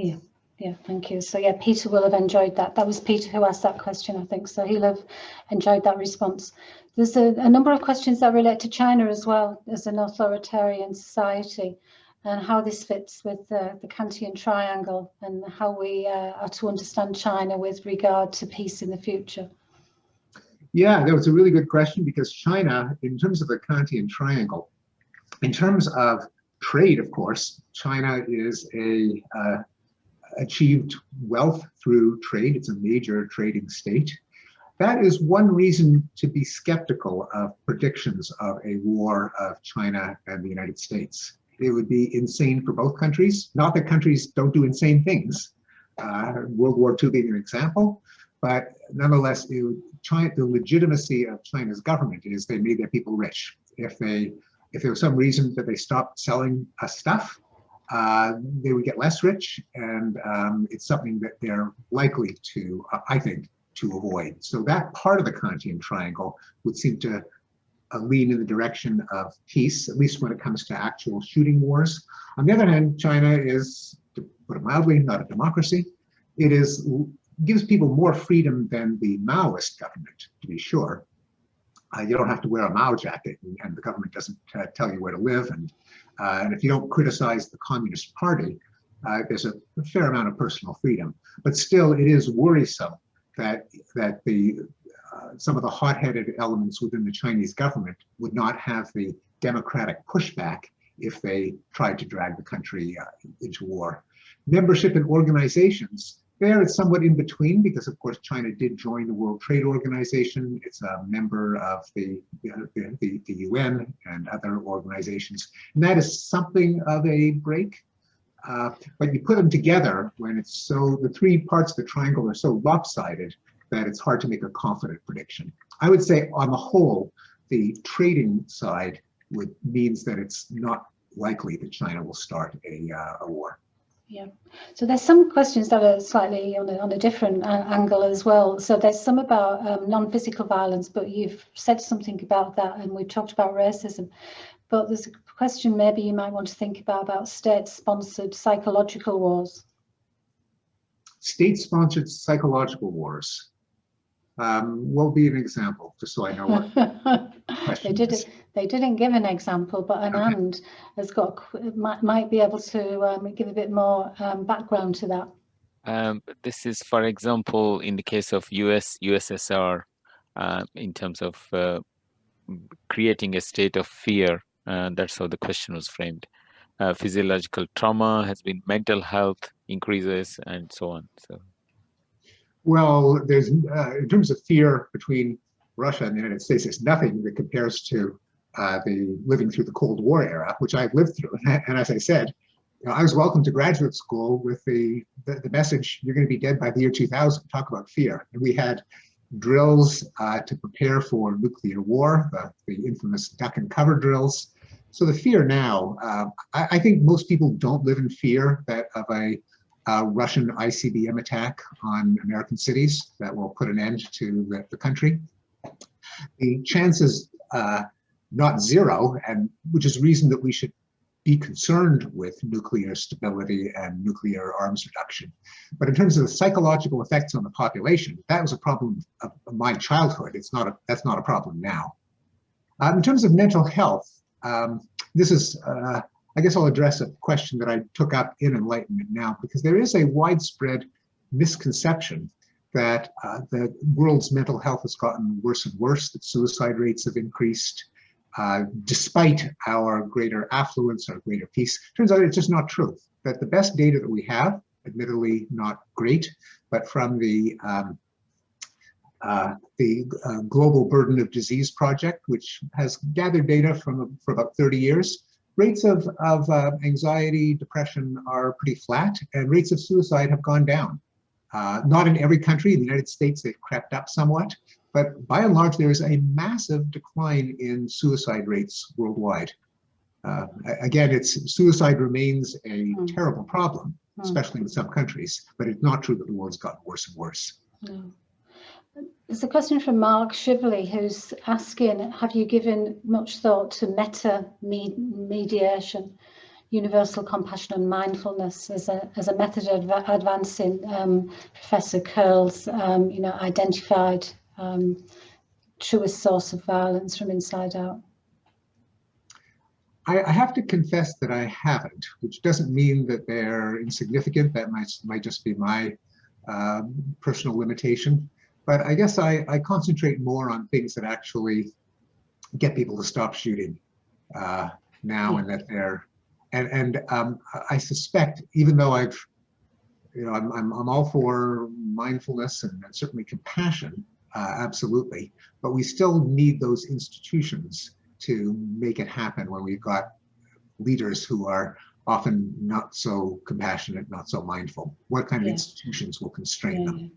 Yeah, thank you. So yeah, Peter will have enjoyed that. That was Peter who asked that question, I think. So he'll have enjoyed that response. There's a number of questions that relate to China as well as an authoritarian society, and how this fits with the Kantian triangle, and how we are to understand China with regard to peace in the future. Yeah, that was a really good question, because China, in terms of the Kantian triangle, in terms of trade, of course, China is achieved wealth through trade. It's a major trading state. That is one reason to be skeptical of predictions of a war of China and the United States. It would be insane for both countries. Not that countries don't do insane things, World War II being an example, but nonetheless, the legitimacy of China's government is they made their people rich. If there was some reason that they stopped selling us stuff, they would get less rich, and it's something that they're likely to, I think, to avoid. So that part of the Kantian triangle would seem to lean in the direction of peace, at least when it comes to actual shooting wars. On the other hand, China is, to put it mildly, not a democracy. It gives people more freedom than the Maoist government, to be sure. You don't have to wear a Mao jacket, and the government doesn't tell you where to live. And if you don't criticize the Communist Party, there's a fair amount of personal freedom. But still, it is worrisome that some of the hot-headed elements within the Chinese government would not have the democratic pushback if they tried to drag the country into war. Membership in organizations, there it's somewhat in between, because of course China did join the World Trade Organization. It's a member of the UN and other organizations. And that is something of a break. But you put them together when it's so, the three parts of the triangle are so lopsided that it's hard to make a confident prediction. I would say on the whole, the trading side means that it's not likely that China will start a war. Yeah, so there's some questions that are slightly on a different angle as well. So there's some about non-physical violence, but you've said something about that, and we've talked about racism. But there's a question maybe you might want to think about state-sponsored psychological wars. State-sponsored psychological wars. Will be an example, just so I know what They didn't give an example, but Anand has got might be able to give a bit more background to that. This is, for example, in the case of USSR, in terms of creating a state of fear. That's how the question was framed. Physiological trauma has been, mental health increases, and so on. So. Well, there's in terms of fear between Russia and the United States, there's nothing that compares to the living through the Cold War era, which I've lived through. And as I said, I was welcomed to graduate school with the message, you're going to be dead by the year 2000. Talk about fear. And we had drills to prepare for nuclear war, the infamous duck and cover drills. So the fear now, I think most people don't live in fear of a Russian ICBM attack on American cities that will put an end to the country. The chances not zero, and which is reason that we should be concerned with nuclear stability and nuclear arms reduction. But in terms of the psychological effects on the population, that was a problem of my childhood. That's not a problem now. In terms of mental health, this is, I guess I'll address a question that I took up in Enlightenment Now, because there is a widespread misconception that the world's mental health has gotten worse and worse, that suicide rates have increased, despite our greater affluence, our greater peace. Turns out it's just not true. That the best data that we have, admittedly not great, but from the Global Burden of Disease Project, which has gathered data for about 30 years, rates of anxiety, depression are pretty flat, and rates of suicide have gone down. Not in every country. In the United States, they've crept up somewhat, but by and large, there is a massive decline in suicide rates worldwide. Again, suicide remains a terrible problem, especially in some countries, but it's not true that the world's gotten worse and worse. No. There's a question from Mark Shively, who's asking, have you given much thought to meta-mediation, universal compassion and mindfulness as a method of advancing Professor Curle's identified truest source of violence from inside out? I have to confess that I haven't, which doesn't mean that they're insignificant. That might just be my personal limitation. But I guess I concentrate more on things that actually get people to stop shooting now, and that they're, and I suspect, even though I'm all for mindfulness and certainly compassion, absolutely, but we still need those institutions to make it happen when we've got leaders who are often not so compassionate, not so mindful. What kind of institutions will constrain them?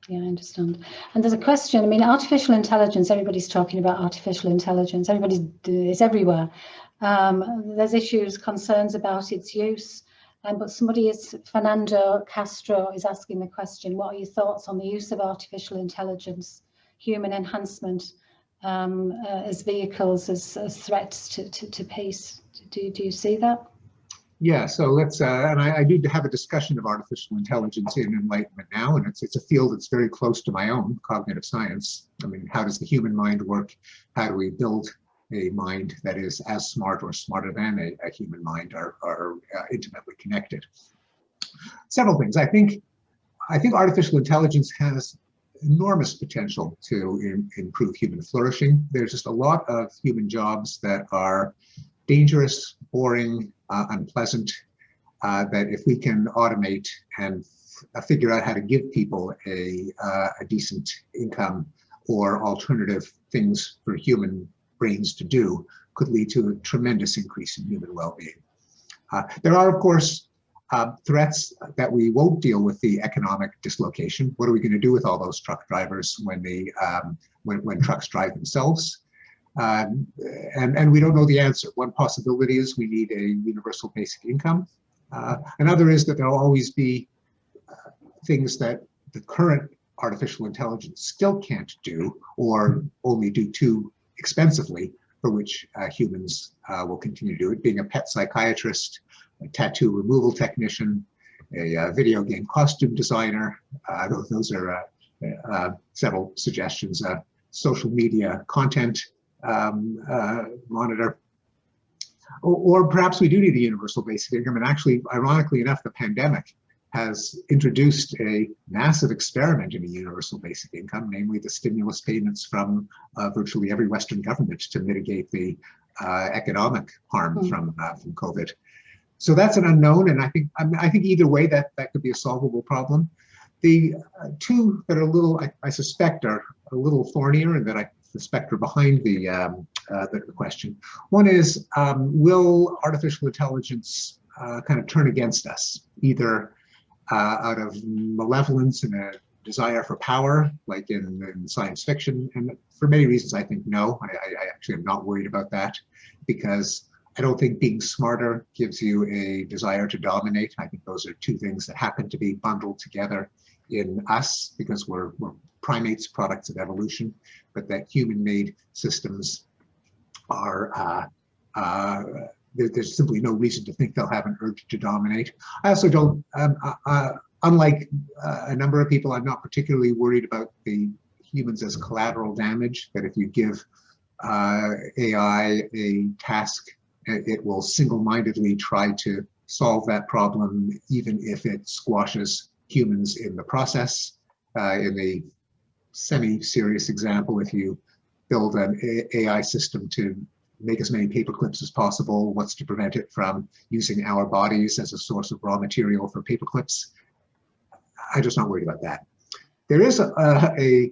Yeah, I understand. And there's a question, I mean, artificial intelligence, everybody's talking about artificial intelligence, it's everywhere. There's issues, concerns about its use, but Fernando Castro is asking the question, what are your thoughts on the use of artificial intelligence, human enhancement as vehicles, as threats to peace? Do you see that? Yeah, so let's, and I do have a discussion of artificial intelligence in Enlightenment Now, and it's a field that's very close to my own, cognitive science. I mean, how does the human mind work? How do we build a mind that is as smart or smarter than a human mind are intimately connected? Several things. I think artificial intelligence has enormous potential to improve human flourishing. There's just a lot of human jobs that are dangerous, boring, unpleasant, that if we can automate and figure out how to give people a decent income or alternative things for human brains to do, could lead to a tremendous increase in human well-being. There are, of course, threats that we won't deal with: the economic dislocation. What are we going to do with all those truck drivers when when trucks drive themselves? And we don't know the answer. One possibility is we need a universal basic income. Another is that there'll always be things that the current artificial intelligence still can't do, or only do too expensively, for which humans will continue to do it. Being a pet psychiatrist, a tattoo removal technician, a video game costume designer. Those are several suggestions. Social media content monitor, or perhaps we do need a universal basic income. And actually, ironically enough, the pandemic has introduced a massive experiment in a universal basic income, namely the stimulus payments from virtually every Western government to mitigate the economic harm from COVID. So that's an unknown, and I think either way that could be a solvable problem. The two that are a little, I suspect, are a little thornier, and that I suspect are behind the question. One is, will artificial intelligence kind of turn against us, either out of malevolence and a desire for power, like in science fiction? And for many reasons, I think no. I actually am not worried about that, because I don't think being smarter gives you a desire to dominate. I think those are two things that happen to be bundled together in us because we're primates, products of evolution, but that human-made systems are, there's simply no reason to think they'll have an urge to dominate. I also don't, unlike a number of people, I'm not particularly worried about the humans as collateral damage, that if you give AI a task, it will single-mindedly try to solve that problem, even if it squashes humans in the process. In the semi-serious example, if you build an AI system to make as many paper clips as possible, what's to prevent it from using our bodies as a source of raw material for paper clips? I'm just not worried about that. There is a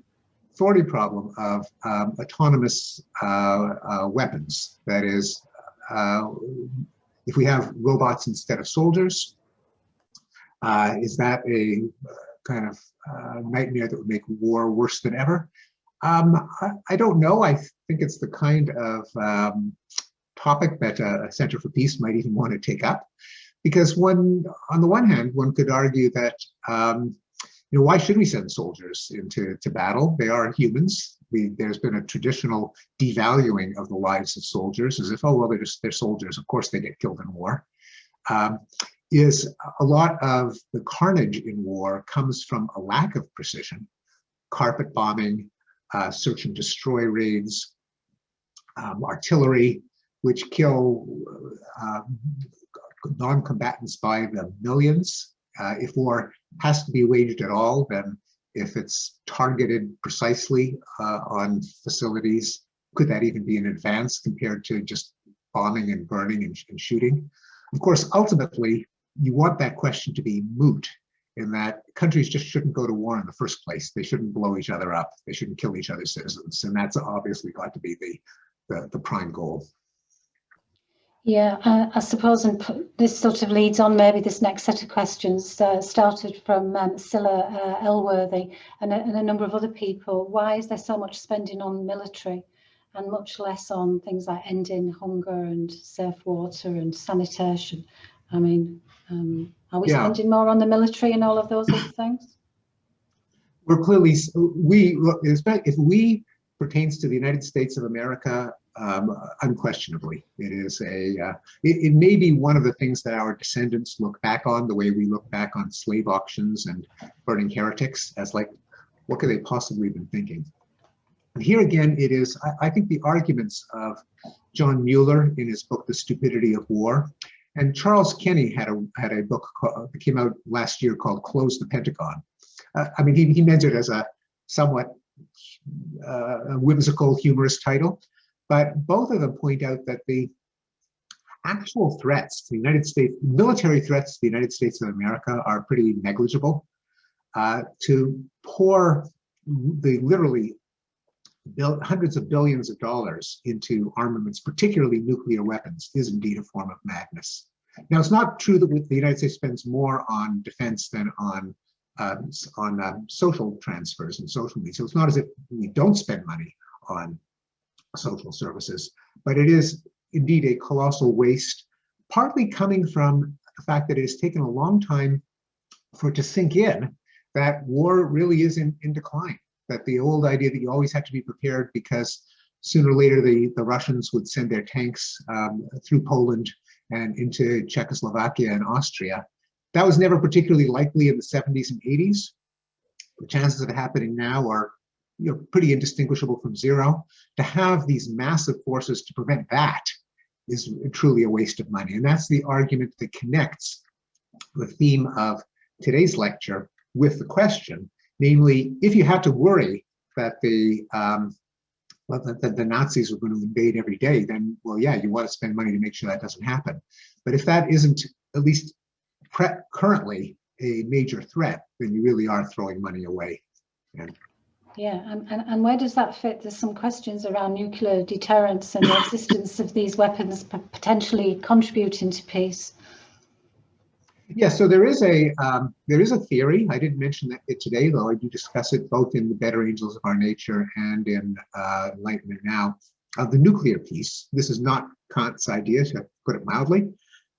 thorny problem of autonomous weapons. That is, if we have robots instead of soldiers, is that a kind of nightmare that would make war worse than ever? I don't know. I think it's the kind of topic that a Center for Peace might even want to take up, because on the one hand, one could argue that why should we send soldiers into battle? They are humans. There's been a traditional devaluing of the lives of soldiers, as if, oh well, they're soldiers. Of course, they get killed in war. Is a lot of the carnage in war comes from a lack of precision, carpet bombing, search and destroy raids, artillery, which kill non-combatants by the millions. If war has to be waged at all, then if it's targeted precisely on facilities, could that even be an advance compared to just bombing and burning and shooting? Of course, ultimately, you want that question to be moot, in that countries just shouldn't go to war in the first place. They shouldn't blow each other up. They shouldn't kill each other's citizens. And that's obviously got to be the prime goal. Yeah, I suppose, and this sort of leads on maybe this next set of questions started from Scylla Elworthy and a number of other people. Why is there so much spending on military and much less on things like ending hunger and safe water and sanitation? I mean, are we spending more on the military and all of those other things? We're clearly, if we pertains to the United States of America, unquestionably, it is it may be one of the things that our descendants look back on, the way we look back on slave auctions and burning heretics, as like, what could they possibly have been thinking? And here again, it is, I think the arguments of John Mueller in his book, The Stupidity of War, and Charles Kenny had a book that came out last year called Close the Pentagon. I mean, he meant it as a somewhat whimsical, humorous title, but both of them point out that the actual threats to the United States, military threats to the United States of America, are pretty negligible. To pour the literally hundreds of billions of dollars into armaments, particularly nuclear weapons, is indeed a form of madness. Now, it's not true that the United States spends more on defense than on social transfers and social needs. So it's not as if we don't spend money on social services, but it is indeed a colossal waste, partly coming from the fact that it has taken a long time for it to sink in that war really is in decline, that the old idea that you always have to be prepared because sooner or later the Russians would send their tanks through Poland and into Czechoslovakia and Austria. That was never particularly likely in the 70s and 80s. The chances of it happening now are pretty indistinguishable from zero. To have these massive forces to prevent that is truly a waste of money. And that's the argument that connects the theme of today's lecture with the question, namely, if you had to worry that the Nazis were going to invade every day, then, well, yeah, you want to spend money to make sure that doesn't happen. But if that isn't, at least currently, a major threat, then you really are throwing money away. Yeah, and where does that fit? There's some questions around nuclear deterrence and the existence of these weapons potentially contributing to peace. Yeah, so there is a theory. I didn't mention it today, though I do discuss it both in The Better Angels of Our Nature and in Enlightenment Now, of the nuclear peace. This is not Kant's idea, to put it mildly,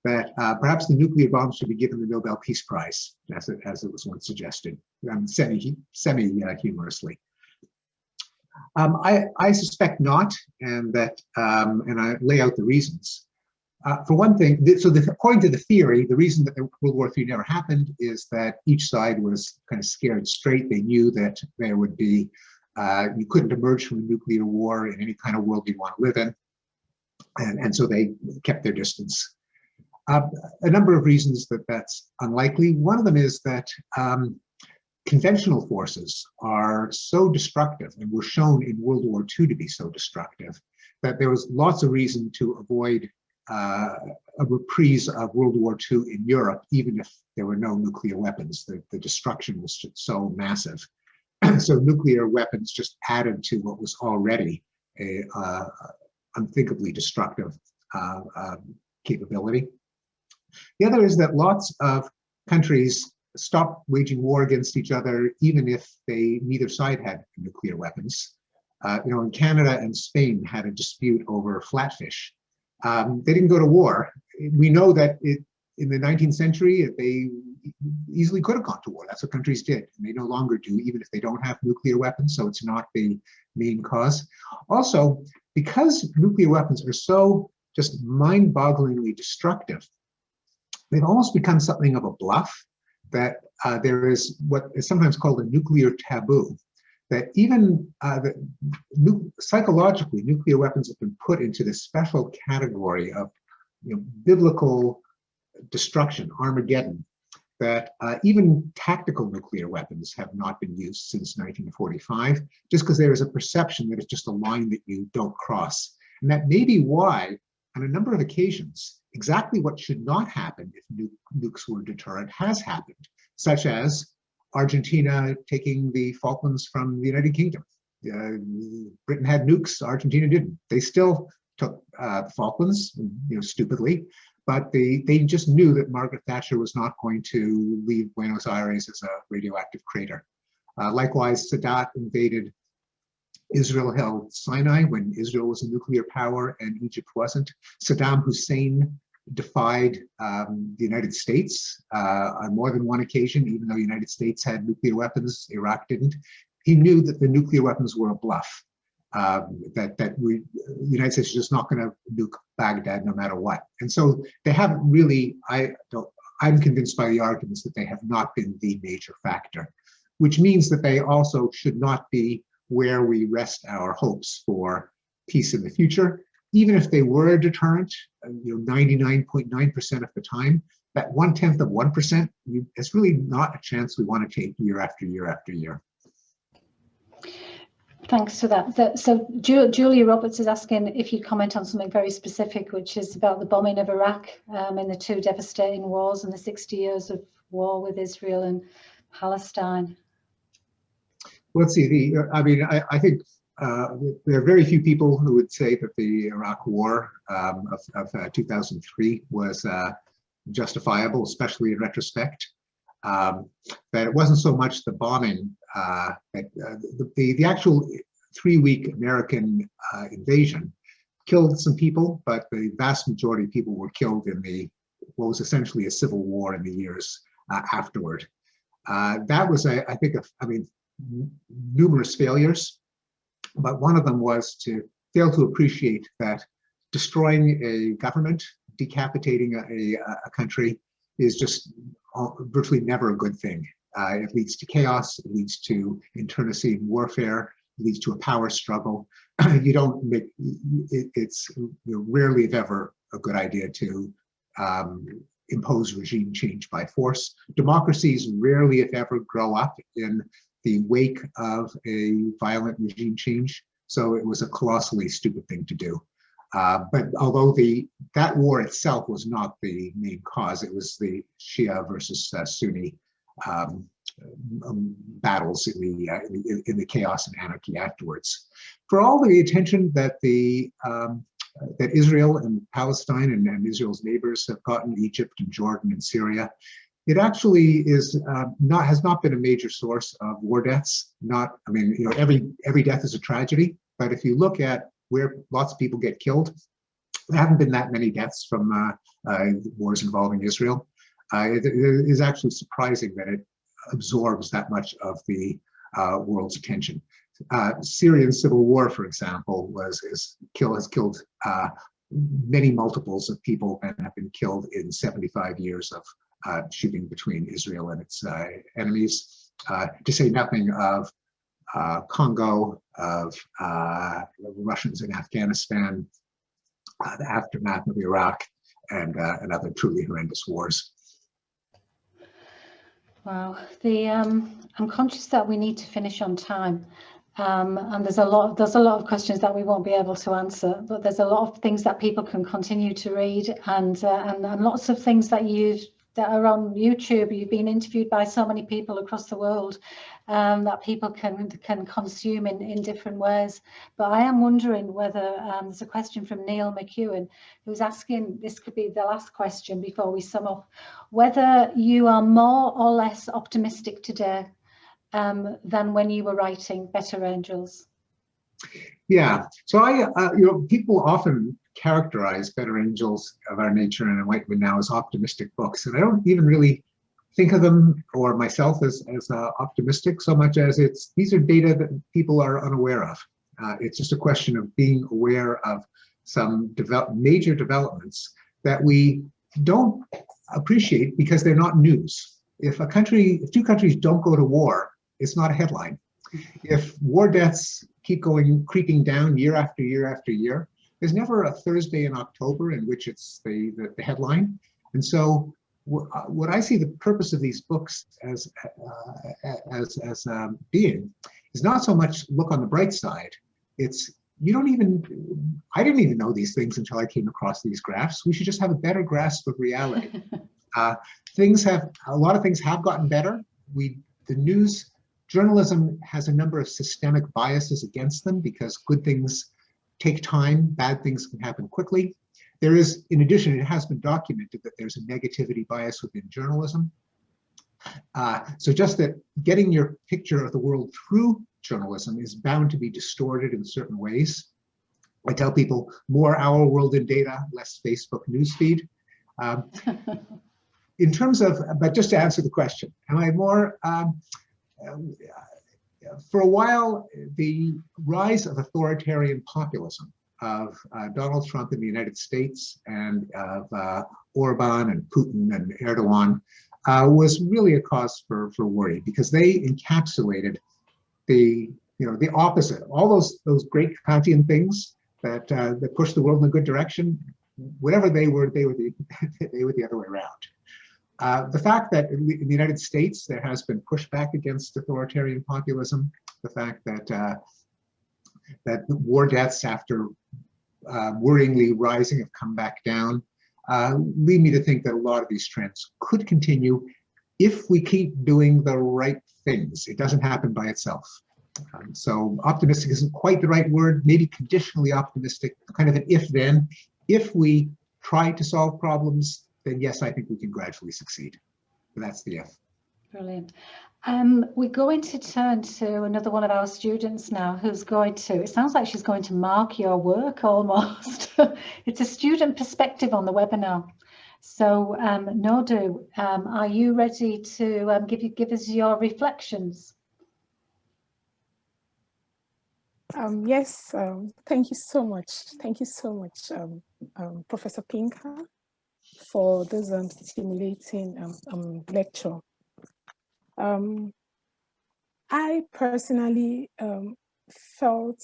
that perhaps the nuclear bomb should be given the Nobel Peace Prize, as it was once suggested, semi-humorously. I suspect not, and that, and I lay out the reasons. For one thing, according to the theory, the reason that World War III never happened is that each side was kind of scared straight. They knew that there would be, you couldn't emerge from a nuclear war in any kind of world you want to live in, and so they kept their distance. A number of reasons that that's unlikely. One of them is that conventional forces are so destructive and were shown in World War II to be so destructive that there was lots of reason to avoid a reprise of World War II in Europe, even if there were no nuclear weapons. The destruction was just so massive. So nuclear weapons just added to what was already a unthinkably destructive capability. The other is that lots of countries stopped waging war against each other, even if neither side had nuclear weapons. In Canada and Spain had a dispute over flatfish. They didn't go to war. We know that in the 19th century, they easily could have gone to war. That's what countries did. And they no longer do, even if they don't have nuclear weapons, so it's not the main cause. Also, because nuclear weapons are so just mind-bogglingly destructive, they've almost become something of a bluff, that there is what is sometimes called a nuclear taboo, that even psychologically, nuclear weapons have been put into this special category of biblical destruction, Armageddon, that even tactical nuclear weapons have not been used since 1945, just because there is a perception that it's just a line that you don't cross. And that may be why, on a number of occasions, exactly what should not happen if nukes were deterrent has happened, such as Argentina taking the Falklands from the United Kingdom. Britain had nukes, Argentina didn't. They still took the Falklands, stupidly, but they just knew that Margaret Thatcher was not going to leave Buenos Aires as a radioactive crater. Likewise, Sadat invaded Israel-held Sinai when Israel was a nuclear power and Egypt wasn't. Saddam Hussein defied the United States on more than one occasion, even though the United States had nuclear weapons, Iraq didn't. He knew that the nuclear weapons were a bluff, that the United States is just not going to nuke Baghdad no matter what. And so they haven't really, I'm convinced by the arguments that they have not been the major factor, which means that they also should not be where we rest our hopes for peace in the future. Even if they were a deterrent, 99.9% of the time, that 1/10 of 1%, it's really not a chance we want to take year after year after year. Thanks for that. So Julia Roberts is asking if you comment on something very specific, which is about the bombing of Iraq and the two devastating wars and the 60 years of war with Israel and Palestine. Well, let's see. I think there are very few people who would say that the Iraq War of 2003 was justifiable, especially in retrospect. That it wasn't so much the bombing, the actual 3-week American invasion killed some people, but the vast majority of people were killed in what was essentially a civil war in the years afterward. That was, I think, numerous failures, but one of them was to fail to appreciate that destroying a government, decapitating a country is just virtually never a good thing. It leads to chaos, it leads to internecine warfare, it leads to a power struggle. It's rarely if ever a good idea to impose regime change by force. Democracies rarely if ever grow up in the wake of a violent regime change. So it was a colossally stupid thing to do. But although that war itself was not the main cause, it was the Shia versus Sunni battles in the chaos and anarchy afterwards. For all the attention that that Israel and Palestine and Israel's neighbors have gotten, Egypt and Jordan and Syria, it actually has not been a major source of war deaths. Every death is a tragedy, but if you look at where lots of people get killed, there haven't been that many deaths from wars involving Israel. It is actually surprising that it absorbs that much of the world's attention. Syrian civil war, for example, has killed many multiples of people that have been killed in 75 years of shooting between Israel and its enemies, to say nothing of Congo, of Russians in Afghanistan, the aftermath of Iraq, and other truly horrendous wars. Wow, I'm conscious that we need to finish on time, and there's a lot of questions that we won't be able to answer. But there's a lot of things that people can continue to read, and lots of things that are on YouTube. You've been interviewed by so many people across the world that people can consume in different ways. But I am wondering whether there's a question from Neil McEwen who's asking, this could be the last question before we sum up, whether you are more or less optimistic today than when you were writing Better Angels. Yeah, so people often characterize Better Angels of Our Nature and Enlightenment Now as optimistic books, and I don't even really think of them or myself as optimistic so much as these are data that people are unaware of. It's just a question of being aware of some major developments that we don't appreciate because they're not news. If two countries don't go to war, it's not a headline. If war deaths keep creeping down year after year after year, there's never a Thursday in October in which it's the headline. And so what I see the purpose of these books as being is not so much look on the bright side. It's I didn't even know these things until I came across these graphs. We should just have a better grasp of reality. A lot of things have gotten better. Journalism has a number of systemic biases against them because good things take time. Bad things can happen quickly. There is, in addition, it has been documented that there's a negativity bias within journalism. So just that getting your picture of the world through journalism is bound to be distorted in certain ways. I tell people more Our World in Data, less Facebook newsfeed. In terms of, but just to answer the question, am I more, for a while, the rise of authoritarian populism of Donald Trump in the United States and of Orban and Putin and Erdogan was really a cause for worry, because they encapsulated the opposite. All those great Kantian things that pushed the world in a good direction, whatever they were the other way around. The fact that in the United States there has been pushback against authoritarian populism, the fact that that war deaths after worryingly rising have come back down, lead me to think that a lot of these trends could continue if we keep doing the right things. It doesn't happen by itself. So optimistic isn't quite the right word, maybe conditionally optimistic, kind of an if-then. If we try to solve problems, then yes, I think we can gradually succeed. But that's the if. Brilliant. We're going to turn to another one of our students now who's going to, it sounds like she's going to mark your work almost. It's a student perspective on the webinar. So Nodu, are you ready to give us your reflections? Yes, thank you so much. Thank you so much, Professor Pinker, for this stimulating lecture. I personally felt,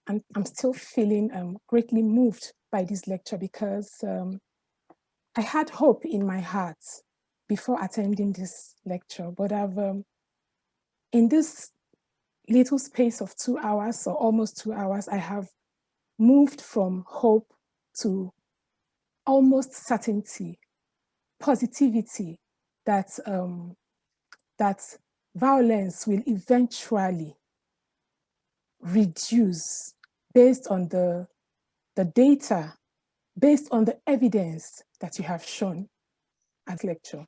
and I'm still feeling greatly moved by this lecture, because I had hope in my heart before attending this lecture, but I've, in this little space of 2 hours or almost 2 hours, I have moved from hope to almost certainty, positivity that that violence will eventually reduce based on the data, based on the evidence that you have shown at lecture.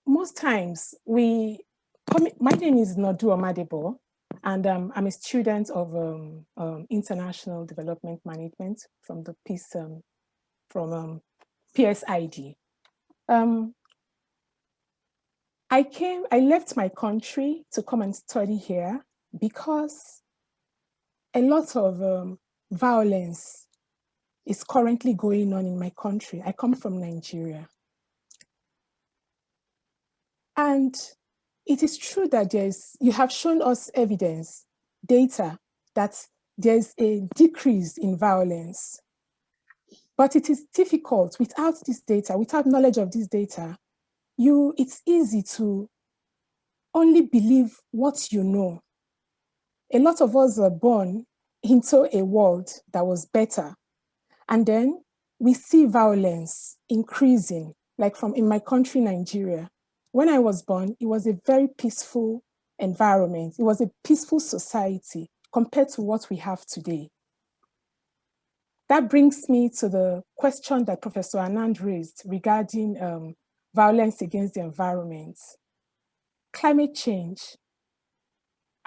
Most times my name is Nodu Omadebo, and I'm a student of International Development Management from the PSID. I left my country to come and study here because a lot of violence is currently going on in my country. I come from Nigeria. And it is true that you have shown us evidence, data, that there's a decrease in violence. But it is difficult without this data, without knowledge of this data. It's easy to only believe what you know. A lot of us were born into a world that was better. And then we see violence increasing, like in my country, Nigeria. When I was born, it was a very peaceful environment. It was a peaceful society compared to what we have today. That brings me to the question that Professor Anand raised regarding violence against the environment. Climate change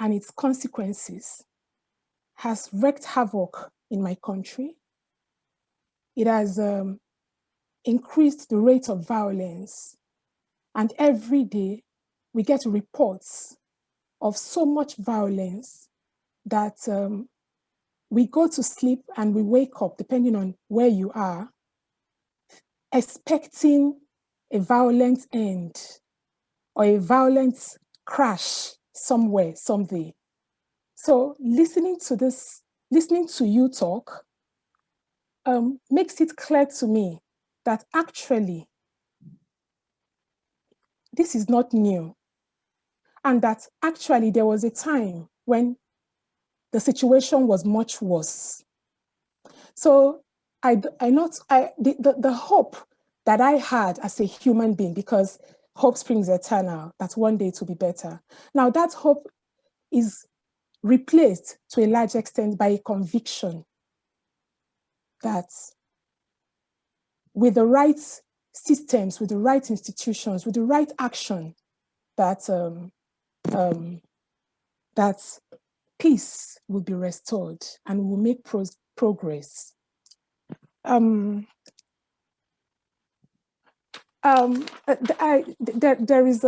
and its consequences has wreaked havoc in my country. It has increased the rate of violence. And every day we get reports of so much violence that we go to sleep and we wake up, depending on where you are, expecting a violent end or a violent crash somewhere, someday. So listening to you talk makes it clear to me that actually this is not new, and that actually there was a time when the situation was much worse. So the hope that I had as a human being, because hope springs eternal, that one day it will be better. Now that hope is replaced to a large extent by a conviction that with the right systems, with the right institutions, with the right action, that that peace will be restored and will make progress. There is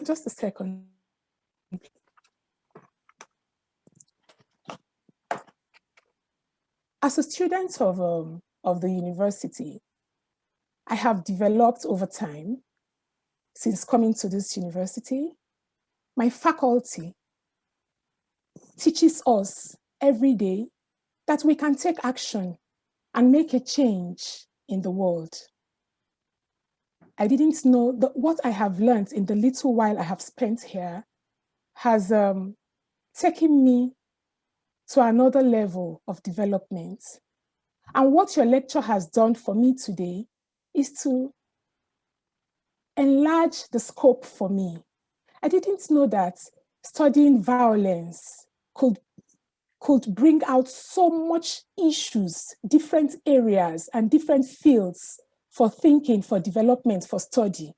just a second. As a student of the university, I have developed over time, since coming to this university. My faculty teaches us every day that we can take action and make a change in the world. I didn't know that what I have learned in the little while I have spent here has taken me to another level of development. And what your lecture has done for me today is to enlarge the scope for me. I didn't know that studying violence could bring out so much issues, different areas and different fields for thinking, for development, for study.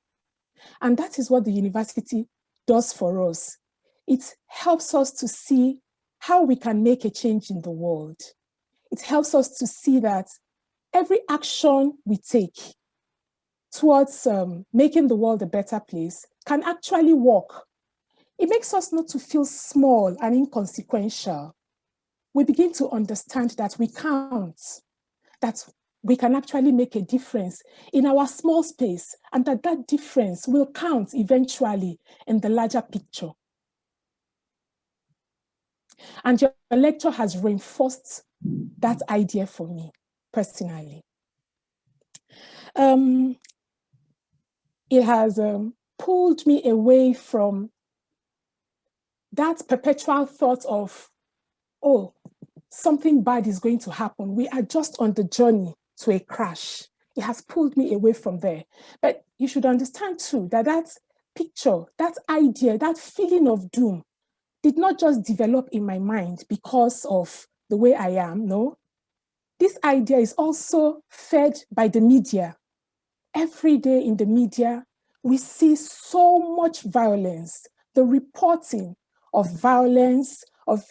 And that is what the university does for us. It helps us to see how we can make a change in the world. It helps us to see that every action we take towards making the world a better place can actually work. It makes us not to feel small and inconsequential. We begin to understand that we count, that we can actually make a difference in our small space, and that that difference will count eventually in the larger picture. And your lecture has reinforced that idea for me personally. It has pulled me away from that perpetual thought of, oh, something bad is going to happen. We are just on the journey to a crash. It has pulled me away from there. But you should understand too that that picture, that idea, that feeling of doom did not just develop in my mind because of the way I am, no. This idea is also fed by the media. Every day in the media, we see so much violence, the reporting of violence, of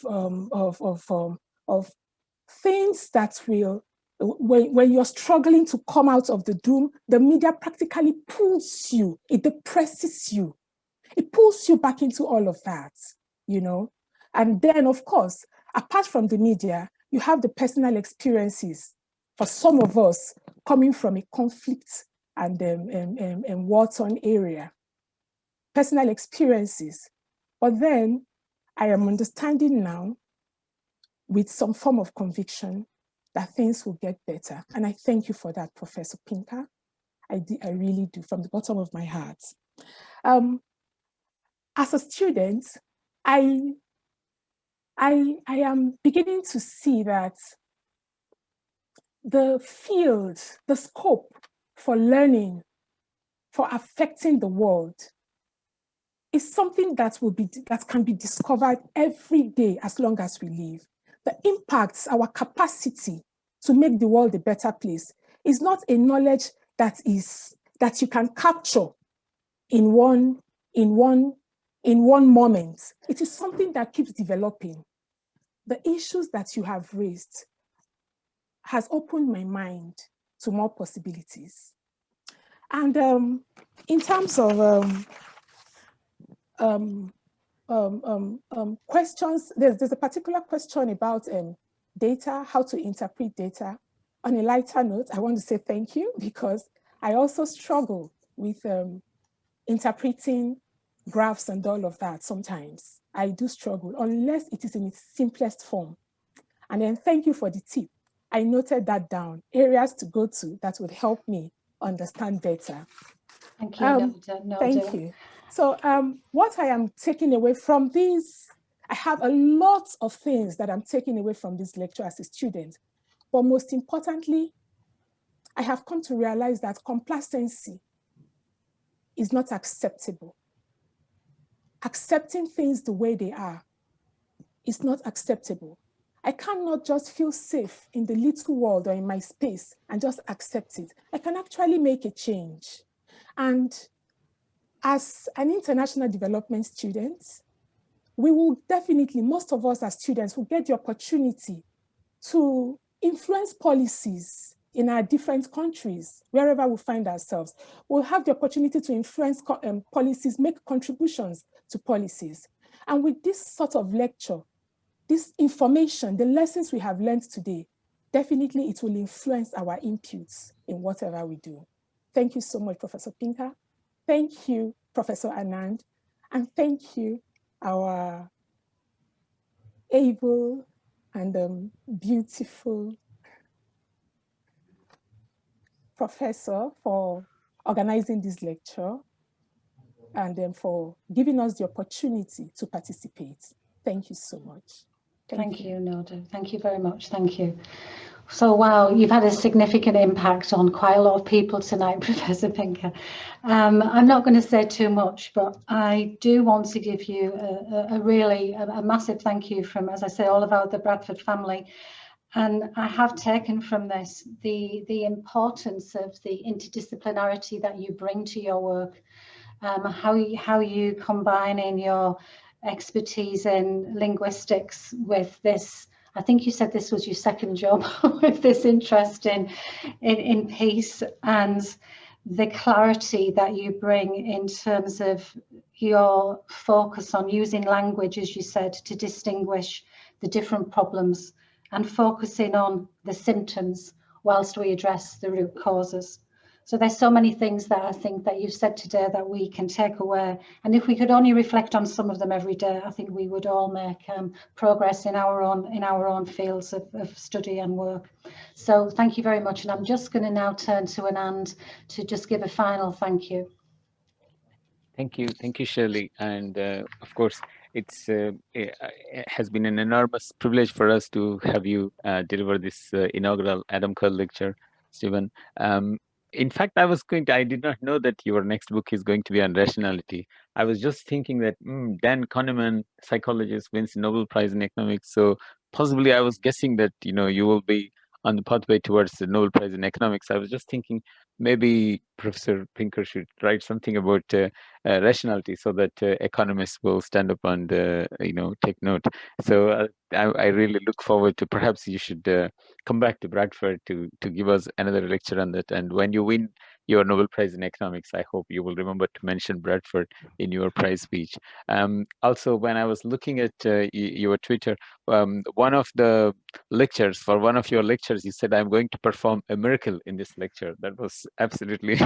things that will, when you're struggling to come out of the doom, the media practically pulls you, it depresses you. It pulls you back into all of that, you know? And then, of course, apart from the media, you have the personal experiences. For some of us, coming from a conflict and war-torn area, personal experiences. But then I am understanding now, with some form of conviction, that things will get better. And I thank you for that, Professor Pinker. I really do, from the bottom of my heart. As a student, I am beginning to see that the field, the scope for learning, for affecting the world, is something that can be discovered every day as long as we live. The impacts, our capacity to make the world a better place, is not a knowledge that you can capture in one moment. It is something that keeps developing. The issues that you have raised has opened my mind to more possibilities. And in terms of questions, there's a particular question about data, how to interpret data. On a lighter note, I want to say thank you, because I also struggle with interpreting graphs and all of that sometimes. I do struggle, unless it is in its simplest form. And then thank you for the tip. I noted that down, areas to go to that would help me understand better. Thank you, Thank you. So what I am taking away from this, I have a lot of things that I'm taking away from this lecture as a student. But most importantly, I have come to realize that complacency is not acceptable. Accepting things the way they are is not acceptable. I cannot just feel safe in the little world or in my space and just accept it. I can actually make a change. And as an international development student, we will definitely, most of us as students will get the opportunity to influence policies in our different countries, wherever we find ourselves. We'll have the opportunity to influence policies, make contributions to policies. And with this sort of lecture, this information, the lessons we have learned today, definitely it will influence our inputs in whatever we do. Thank you so much, Professor Pinker. Thank you, Professor Anand. And thank you, our able and beautiful professor, for organizing this lecture and for giving us the opportunity to participate. Thank you so much. Thank you, Noda. Thank you very much. Thank you. So, wow, you've had a significant impact on quite a lot of people tonight, Professor Pinker. I'm not going to say too much, but I do want to give you a massive thank you from, as I say, all of the Bradford family. And I have taken from this the importance of the interdisciplinarity that you bring to your work, how you combine in your expertise in linguistics with this. I think you said this was your second job, with this interest in peace, and the clarity that you bring in terms of your focus on using language, as you said, to distinguish the different problems and focusing on the symptoms whilst we address the root causes. So there's so many things that I think that you've said today that we can take away. And if we could only reflect on some of them every day, I think we would all make progress in our own fields of study and work. So thank you very much. And I'm just going to now turn to Anand to just give a final thank you. Thank you, Shirley. And of course, it has been an enormous privilege for us to have you deliver this inaugural Adam Curle lecture, Steven. In fact, I did not know that your next book is going to be on rationality. I was just thinking that Dan Kahneman, psychologist, wins the Nobel Prize in economics. So possibly I was guessing that, you will be on the pathway towards the Nobel Prize in economics. I was just thinking maybe Professor Pinker should write something about rationality so that economists will stand up and, take note. So I really look forward to, perhaps you should come back to Bradford to give us another lecture on that. And when you win your Nobel Prize in economics, I hope you will remember to mention Bradford in your prize speech. Also, when I was looking at your Twitter, one of the lectures, for one of your lectures, you said, I'm going to perform a miracle in this lecture. That was absolutely,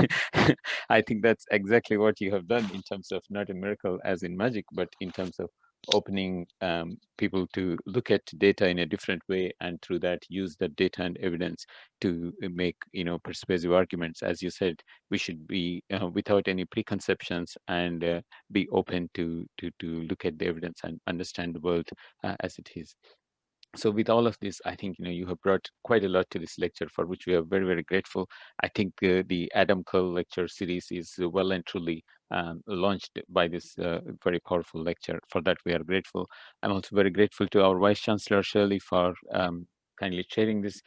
I think that's exactly what you have done, in terms of not a miracle as in magic, but in terms of opening people to look at data in a different way, and through that use the data and evidence to make persuasive arguments. As you said, we should be without any preconceptions and be open to look at the evidence and understand the world as it is. So with all of this, I think you have brought quite a lot to this lecture, for which we are very, very grateful. I think the Adam Curle lecture series is well and truly launched by this very powerful lecture. For that, we are grateful. I'm also very grateful to our Vice Chancellor Shirley for kindly chairing this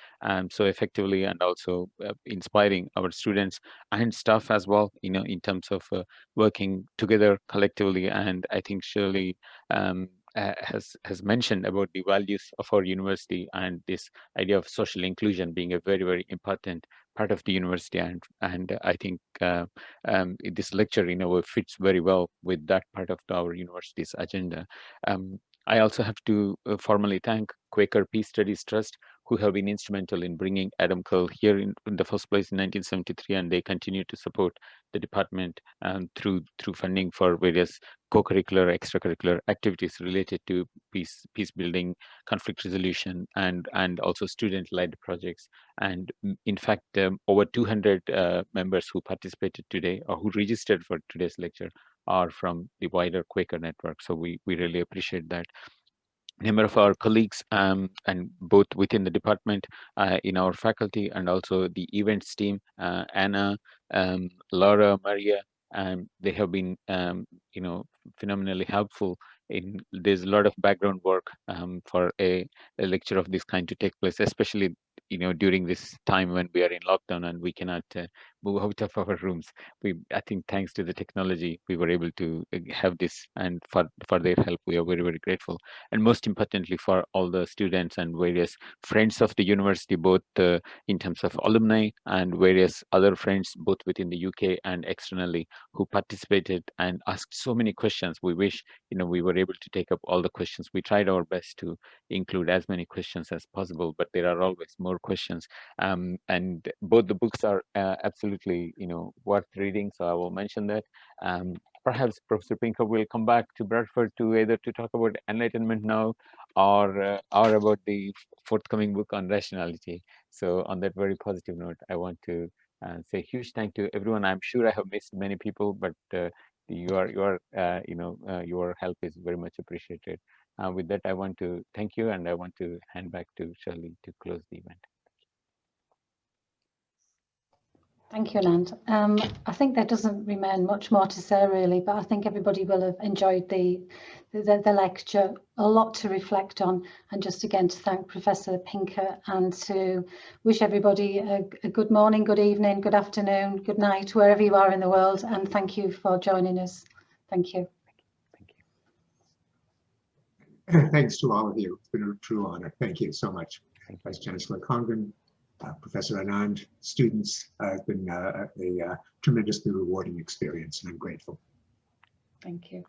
so effectively, and also inspiring our students and staff as well, in terms of working together collectively. And I think Shirley has mentioned about the values of our university, and this idea of social inclusion being a very, very important part of the university. And I think this lecture fits very well with that part of our university's agenda. I also have to formally thank Quaker Peace Studies Trust, who have been instrumental in bringing Adam Curle here in the first place in 1973, and they continue to support the department through funding for various co-curricular, extracurricular activities related to peace building, conflict resolution, and also student-led projects. And in fact, over 200 members who participated today, or who registered for today's lecture, are from the wider Quaker network. So we really appreciate that. Number of our colleagues, and both within the department, in our faculty, and also the events team, Anna, Laura, Maria, they have been phenomenally helpful there's a lot of background work for a lecture of this kind to take place, especially during this time when we are in lockdown and we cannot move out of our rooms. I think thanks to the technology, we were able to have this, and for their help, we are very, very grateful. And most importantly, for all the students and various friends of the university, both in terms of alumni and various other friends, both within the UK and externally, who participated and asked so many questions. We wish, we were able to take up all the questions. We tried our best to include as many questions as possible, but there are always more questions. And both the books are absolutely, worth reading. So I will mention that. Perhaps Professor Pinker will come back to Bradford to either to talk about Enlightenment Now or about the forthcoming book on rationality. So on that very positive note, I want to say huge thank to everyone. I'm sure I have missed many people, but your help is very much appreciated. With that, I want to thank you, and I want to hand back to Shirley to close the event. Thank you, Nand. I think there doesn't remain much more to say, really, but I think everybody will have enjoyed the lecture. A lot to reflect on, and just again to thank Professor Pinker and to wish everybody a good morning, good evening, good afternoon, good night, wherever you are in the world, and thank you for joining us. Thank you. Thanks to all of you. It's been a true honor. Thank you so much. Vice Chancellor Congren, Professor Anand, students. It's been a tremendously rewarding experience, and I'm grateful. Thank you.